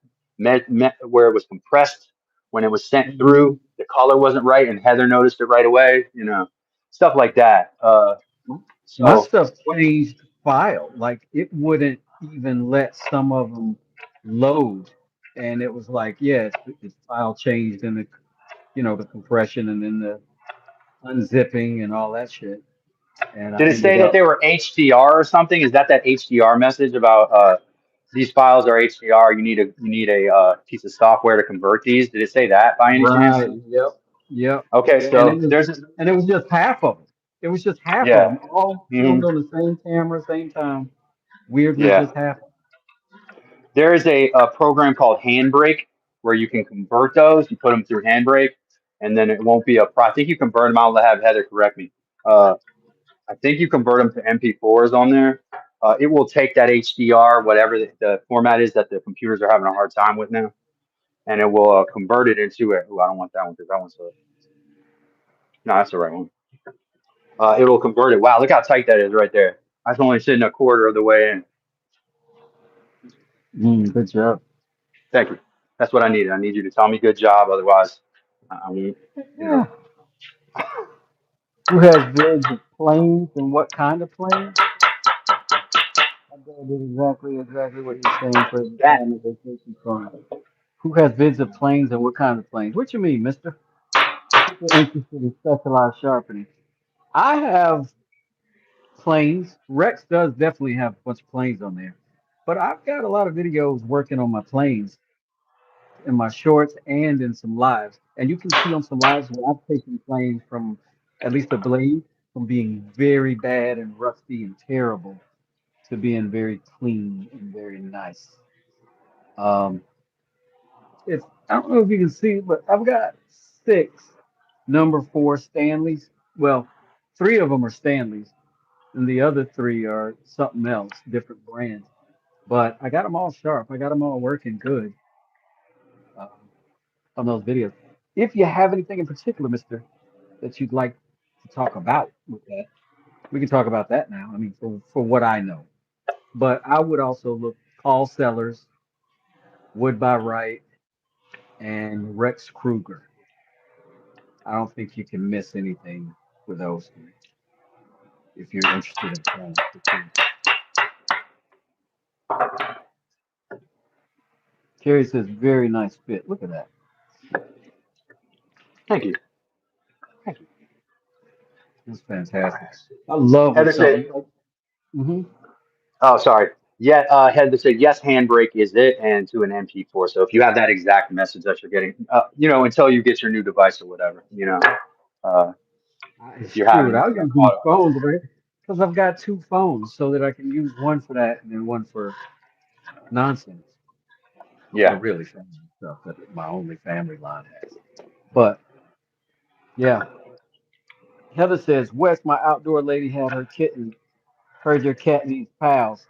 where it was compressed when it was sent Hmm. through, the color wasn't right, and Heather noticed it right away. Stuff like that. My So stuff changed file. Like it wouldn't even let some of them load. And it was like, yeah, it's file changed in the compression and then the unzipping and all that shit. And I did it say ended that up they were HDR or something? Is that HDR message about these files are HDR? You need a piece of software to convert these. Did it say that by any chance? right. Yep. Yep. Okay, And it so was there's this, and it was just half of them. It was just half of yeah, them, all hmm filmed on the same camera, same time. Weirdly, yeah. just half of There is a program called Handbrake where you can convert those. You put them through Handbrake, and then it won't be I think you convert them. I'll have Heather correct me. Uh, I think you convert them to MP4s on there. It will take that HDR, whatever the format is that the computers are having a hard time with now, and it will convert it into it. Ooh, I don't want that one because that one's no, that's the right one. It will convert it. Wow, look how tight that is right there. That's only sitting a quarter of the way in. them. Good job. Thank you. That's what I needed. I need you to tell me good job. Otherwise, I won't, you Yeah. know. Who has vids of planes and what kind of planes? I bet it is exactly what you're saying for the That family vacation fund. Who has vids of planes and what kind of planes? What you mean, mister? People interested in specialized sharpening. I have planes. Rex does definitely have a bunch of planes on there. But I've got a lot of videos working on my planes in my shorts and in some lives. And you can see on some lives where I've taken planes from at least the blade from being very bad and rusty and terrible to being very clean and very nice. Um, it's I don't know if you can see, but I've got six number four Stanleys. Well, three of them are Stanleys, and the other three are something else, different brands. But I got them all sharp. I got them all working good um, on those videos. If you have anything in particular, Mister, that you'd like to talk about with that, we can talk about that now. I mean, for what I know, but I would also look Paul Sellers, Wood by Wright, and Rex Kruger. I don't think you can miss anything with those three if you're interested in playing for sure. Kerry says, very nice fit. Look at that. thank you. Thank you. That's fantastic. I love when Heather said, something like, hmm oh, sorry. Yeah, Heather said, yes, handbrake is it, and to an MP4. So if you have that exact message that you're getting, until you get your new device or whatever, uh, if you're shoot, having I'll use these auto. phones, right? Because I've got two phones so that I can use one for that and then one for nonsense. Well, Yeah. really family stuff that my only family line has. But yeah, Heather says, Wes, my outdoor lady had her kitten. Heard your cat needs pals.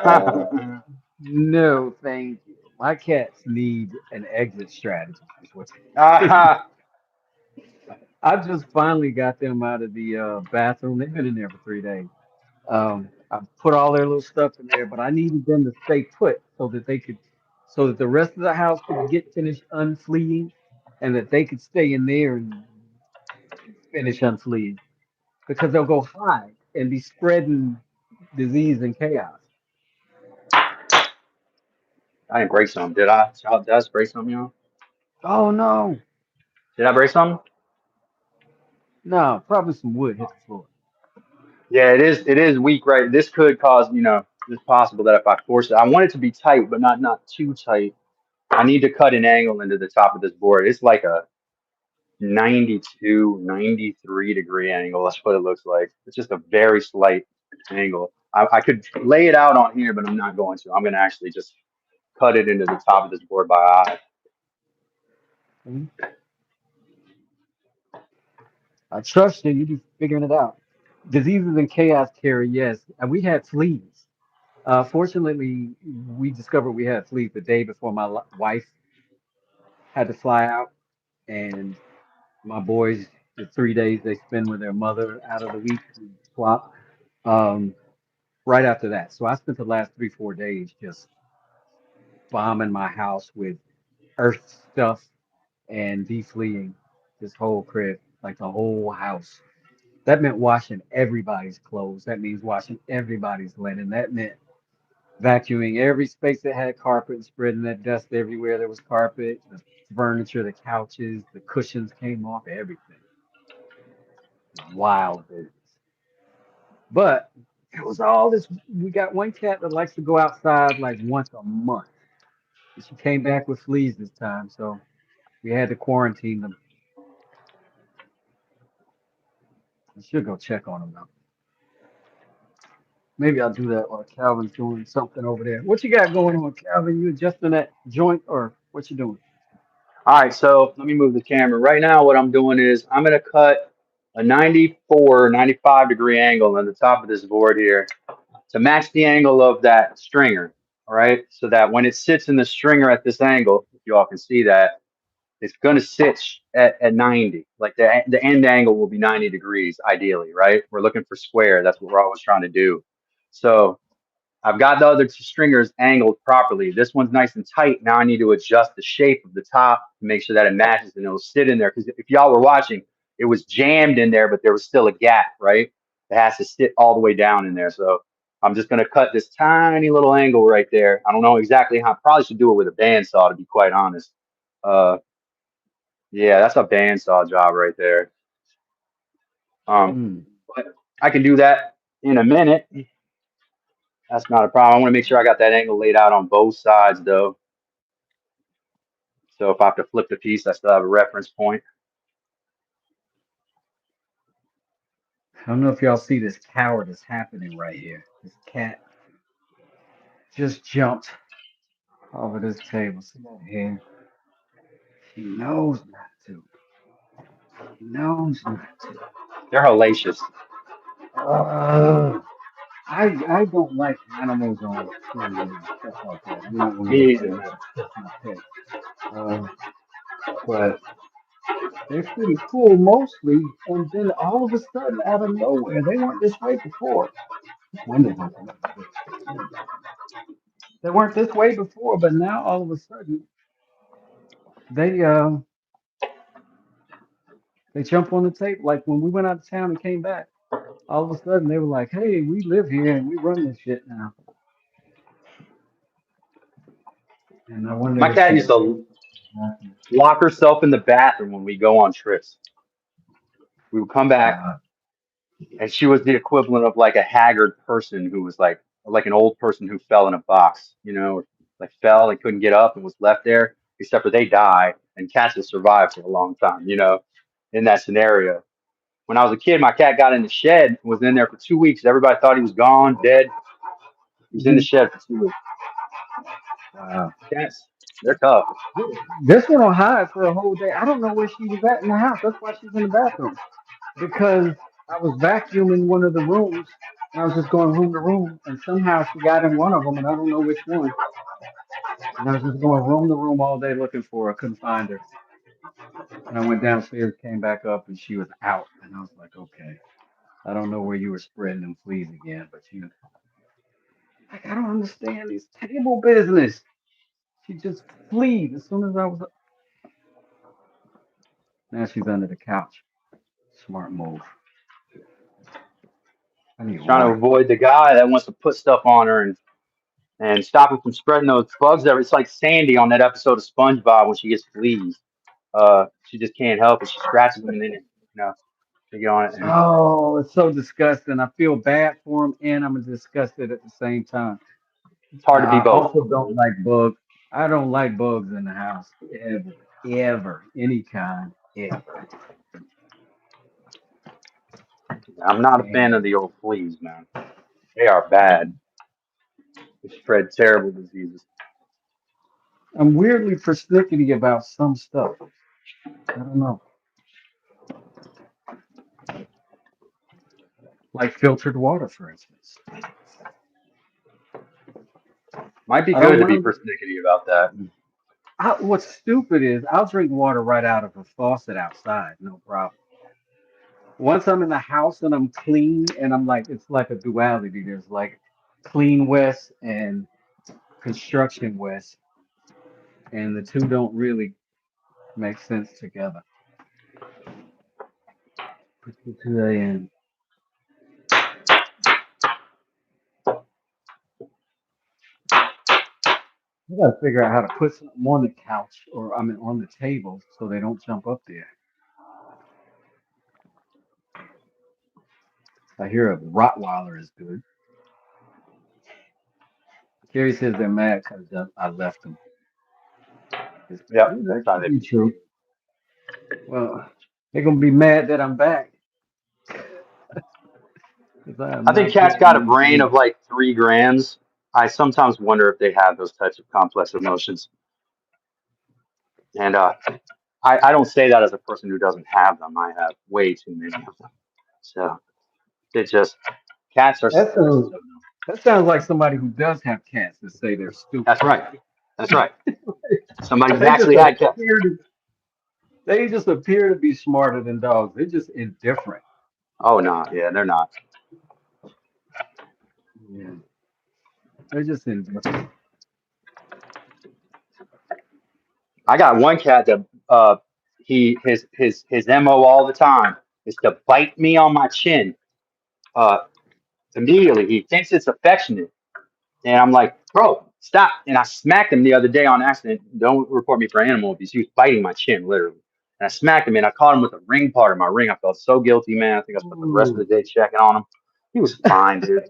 Uh, no, thank you. My cats need an exit strategy, is what they need. Ah, I just finally got them out of the bathroom. They've been in there for 3 days. I put all their little stuff in there, but I needed them to stay put so that the rest of the house could get finished unfleeing, and that they could stay in there and finish unfleeing because they'll go hide and be spreading disease and chaos. I didn't break something. Did I? Did I just break something, y'all? Oh no, Did I break something? no, probably some wood hit the floor. Yeah, it is. It is weak, right? This could cause, it's possible that if I force it, I want it to be tight, but not too tight. I need to cut an angle into the top of this board. It's like a 92, 93-degree angle. That's what it looks like. It's just a very slight angle. I could lay it out on here, but I'm not going to. I'm going to actually just cut it into the top of this board by eye. Mhm. I trust you. You be figuring it out. Diseases and chaos, Carrie. Yes, and we had fleas. Fortunately, we discovered we had fleas the day before my wife had to fly out, and my boys, the 3 days they spend with their mother out of the week, we swap. Um, right after that, so I spent the last 3, 4 days just bombing my house with earth stuff and defleeing this whole crib, like the whole house. That meant washing everybody's clothes. That means washing everybody's linen. That meant vacuuming every space that had carpet and spreading that dust everywhere there was carpet. The furniture, the couches, the cushions came off, everything. Wild business. But it was all this. We got one cat that likes to go outside like once a month. And she came back with fleas this time, so we had to quarantine them. I should go check on them though. Maybe I'll do that while Calvin's doing something over there. What you got going on, Calvin? You adjusting that joint or what you doing? All right, so let me move the camera. Right now, what I'm doing is I'm going to cut a 94, 95-degree angle on the top of this board here to match the angle of that stringer. All right, so that when it sits in the stringer at this angle, if you all can see that, it's going to sit at 90. Like the end angle will be 90 degrees, ideally, right? We're looking for square. That's what we're always trying to do. So I've got the other two stringers angled properly. This one's nice and tight. Now I need to adjust the shape of the top to make sure that it matches and it'll sit in there. Because if y'all were watching, it was jammed in there, but there was still a gap, right? It has to sit all the way down in there. So I'm just gonna cut this tiny little angle right there. I don't know exactly how. I probably should do it with a bandsaw, to be quite honest. Uh, yeah, that's a bandsaw job right there. Um, Mm. but I can do that in a minute. That's not a problem. I want to make sure I got that angle laid out on both sides though. So if I have to flip the piece, I still have a reference point. I don't know if y'all see this coward that's happening right here. This cat just jumped over this table. See that hair? She knows not to. She knows not to. They're hellacious. Uh, I don't like animals on TV and stuff like that. I'm not one of those Me either, people man. that push my pets. Uh, but they're pretty cool mostly, and then all of a sudden, out of nowhere, they weren't this way before. This window's open. They weren't this way before, but now all of a sudden they they jump on the table. Like when we went out of town and came back, all of a sudden they were like, "Hey, we live here and we run this shit now." And I My wonder if cat she's used to happy. lock herself in the bathroom when we go on trips. We would come back Uh, and she was the equivalent of like a haggard person who was like an old person who fell in a box, like fell and couldn't get up and was left there, except for they die and cats will survive for a long time, in that scenario. When I was a kid, my cat got in the shed and was in there for 2 weeks. Everybody thought he was gone, dead. He was in the mhm. shed for 2 weeks. Wow. Cats, they're tough. This one will hide for a whole day. I don't know where she was at in the house. That's why she's in the bathroom. Because I was vacuuming one of the rooms and I was just going room to room and somehow she got in one of them and I don't know which one. And I was just going room to room all day looking for her. I couldn't find her. And I went downstairs, came back up and she was out. And I was like, okay, I don't know where you were spreading them fleas again, but you, like, I don't understand this table business. She just fleed as soon as I was up. Now she's under the couch. Smart move. I need Trying to water. avoid the guy that wants to put stuff on her and stop her from spreading those bugs there. It's like Sandy on that episode of SpongeBob when she gets fleas. She just can't help it. She scratches them and then, they get on it. And Oh, it's so disgusting. I feel bad for him and I'm disgusted at the same time. it's hard to be I both. also don't like bugs. I don't like bugs in the house ever, ever, any kind, ever. I'm not a fan And of the old fleas, man. They are bad. They spread terrible diseases. I'm weirdly persnickety about some stuff. I don't know, like filtered water, for instance. Might be I good don't to be mind. persnickety about that. What's stupid is I'll drink water right out of a faucet outside, no problem. Once I'm in the house and I'm clean, and I'm like, it's like a duality. There's like clean West and construction West, and the two don't really make sense together. Put the two in. You gotta figure out how to put something on the couch or I mean on the table so they don't jump up there. I hear a Rottweiler is good. Carrie says they're mad because I left them. Yep. That Try could to be be. true. Well, they're gonna be mad that I'm back because I am I think not cats putting got a them brain in. of like 3 grams. I sometimes wonder if they have those types of complex emotions. And I don't say that as a person who doesn't have them. I have way too many of them. So it just cats are That they're sounds so dumb. that sounds like somebody who does have cats to say they're stupid. That's right. That's right. Somebody who's They just actually had cats. appear to they just appear to be smarter than dogs. They're just indifferent. Oh no, yeah, they're not. Yeah. They're just enjoy. I got one cat that his mo all the time is to bite me on my chin. Uh, Immediately he thinks it's affectionate, and I'm like, bro, stop! And I smacked him the other day on accident. Don't report me for animal abuse. He was biting my chin literally, and I smacked him, and I caught him with a ring part of my ring. I felt so guilty, man. I think I spent the rest of the Ooh. day checking on him. He was fine, dude.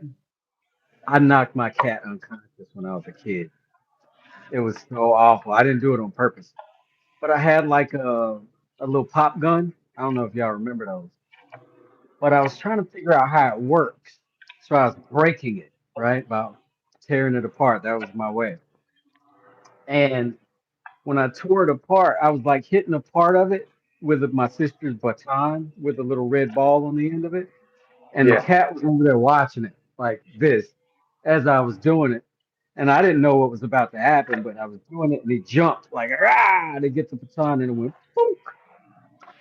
I knocked my cat unconscious when I was a kid. It was so awful. I didn't do it on purpose, but I had like a little pop gun. I don't know if y'all remember those, but I was trying to figure out how it works. So I was breaking it, right? About tearing it apart. That was my way. And when I tore it apart, I was like hitting a part of it with my sister's baton with a little red ball on the end of it. And the Yeah. cat was over there watching it like this as I was doing it. And I didn't know what was about to happen, but I was doing it and he jumped like, ah, to get the baton and it went, boom,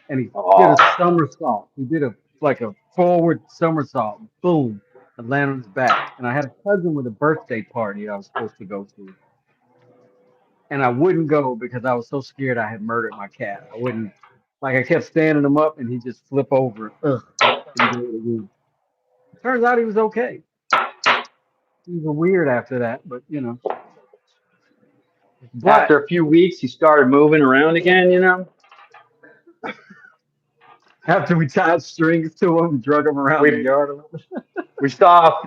and he did a Oh, somersault. He did a like a forward somersault, boom, and landed on his back. And I had a cousin with a birthday party I was supposed to go to, and I wouldn't go because I was so scared I had murdered my cat. I wouldn't like I kept standing him up and he'd just flip over. Ugh, and do it again. Turns out he was okay. He was weird after that, but you know. after But a few weeks, he started moving around again. You know, after we tied strings to him, drug him around the we yard a little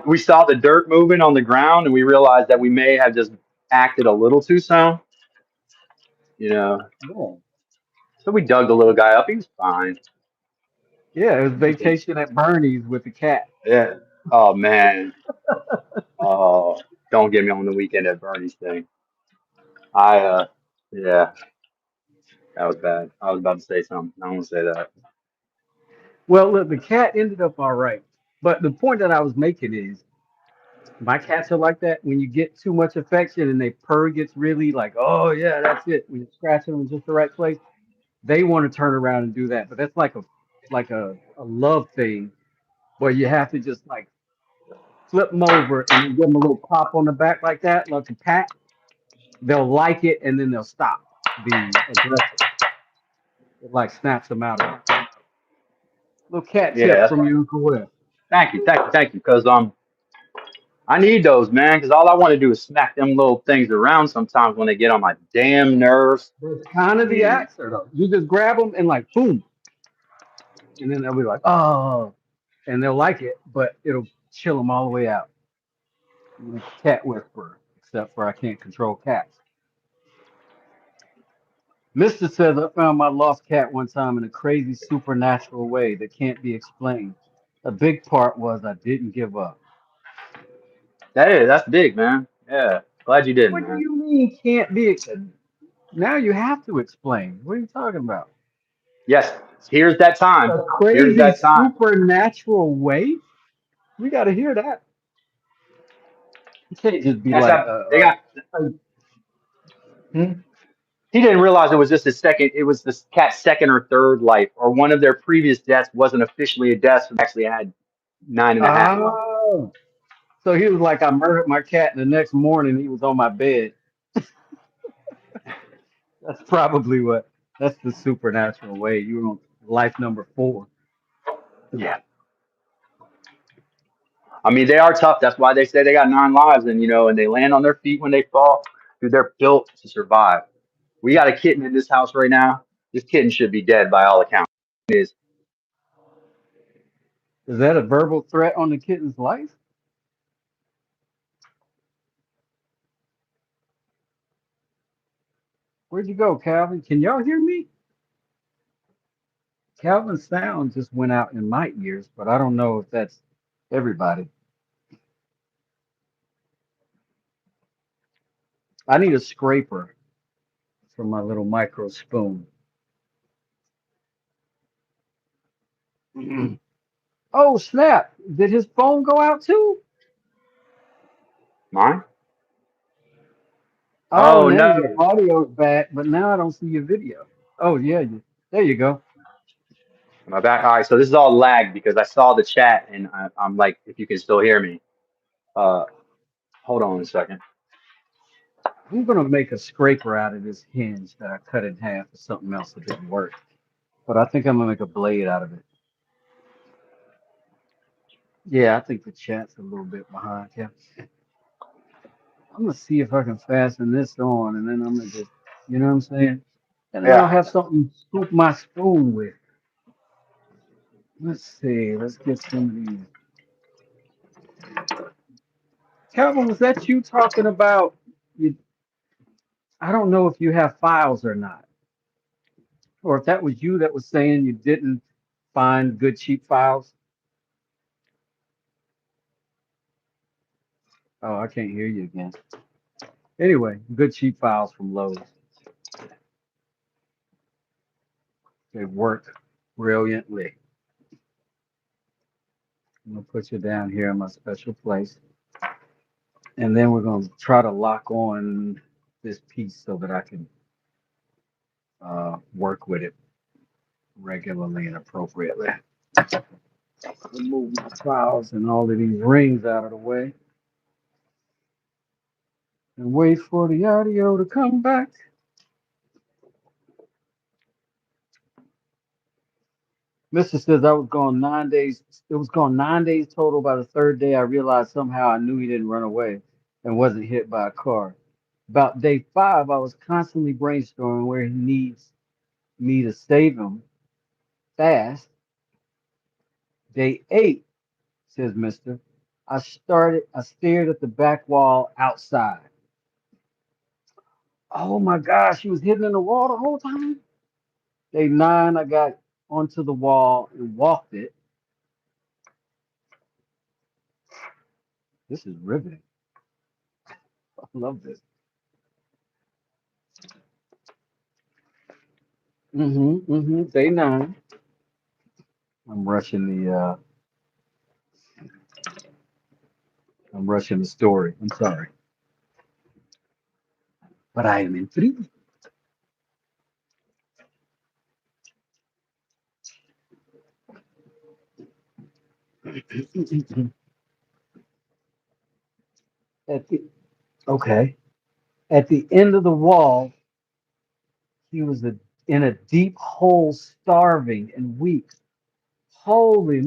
we saw the dirt moving on the ground, and we realized that we may have just acted a little too soon. You know, bit. so we dug the little guy up. He was fine. Yeah, it was vacation at Bernie's with the cat. Yeah. Oh man. Oh, don't get me on the weekend at Bernie's thing. Yeah, that was bad. I was about to say something. I don't want to say that. Well, look, the cat ended up all right. But the point that I was making is my cats are like that. When you get too much affection and they purr gets really like, oh yeah, that's it. When you're scratching them in just the right place, they want to turn around and do that. But that's like a love thing where you have to just like flip them over and then give them a little pop on the back like that, like a pat. They'll like it and then they'll stop being aggressive. It like snaps them out of it. Little cat Yeah, tip that's from your Uncle Wes. thank you, because I need those, man, because all I want to do is smack them little things around sometimes when they get on my damn nerves. That's kind of the And answer, though. You just grab them and like boom, and then they'll be like, oh, and they'll like it, but it'll chill them all the way out. Like a cat whisperer, except for I can't control cats. Mister says I found my lost cat one time in a crazy supernatural way that can't be explained. A big part was I didn't give up. that's big, man. Yeah, glad you didn't, What do man. you mean can't be? Now you have to explain. What are you talking about? Yes, here's that time. A Here's crazy that time. supernatural way? We got to hear that. You can't just be Cats like, have they got. Hmm? He didn't realize it was just his second. It was this cat's second or third life, or one of their previous deaths wasn't officially a death, so they actually had nine and a half lives. oh. So he was like, I murdered my cat, and the next morning he was on my bed. That's probably what, that's the supernatural way. You were on life number 4. Yeah, I mean they are tough. That's why they say they got 9 lives, and and they land on their feet when they fall. Dude, they're built to survive. We got a kitten in this house right now. This kitten should be dead by all accounts. It is. Is that a verbal threat on the kitten's life? Where'd you go, Calvin? Can y'all hear me? Calvin's sound just went out in my ears, but I don't know if that's everybody. I need a scraper for my little micro spoon. Oh, snap. Did his phone go out too? Mine? Oh, Oh now no. your audio's back, but now I don't see your video. Oh, yeah, there you go. My back. All right, so this is all lagged because I saw the chat and I'm like, if you can still hear me. Uh, Hold on a second. I'm gonna make a scraper out of this hinge that I cut in half or something else that didn't work. But I think I'm gonna make a blade out of it. Yeah, I think the chat's a little bit behind. Yeah. I'm gonna see if I can fasten this on, and then I'm gonna just, you know what I'm saying? And then I'll Yeah. have something to scoop my spoon with. Let's see. Let's get some of these. Calvin, was that you talking about? You, I don't know if you have files or not, or if that was you that was saying you didn't find good cheap files. Oh, I can't hear you again. Anyway, good cheap files from Lowe's. They work brilliantly. I'm gonna put you down here in my special place, and then we're gonna try to lock on this piece so that I can work with it regularly and appropriately. Remove my files and all of these rings out of the way, and wait for the audio to come back. Mister says I was gone 9 days. It was gone 9 days total. By the third day, I realized somehow I knew he didn't run away and wasn't hit by a car. About day five, I was constantly brainstorming where he needs me to save him fast. Day eight, says Mister, I stared at the back wall outside. Oh my gosh, he was hidden in the wall the whole time. Day nine, I got onto the wall and walked it. This is riveting. I love this. Day nine. I'm rushing I'm rushing the story. I'm sorry, but I am in three. At the, okay. At the end of the wall, he was in a deep hole, starving and weak. Holy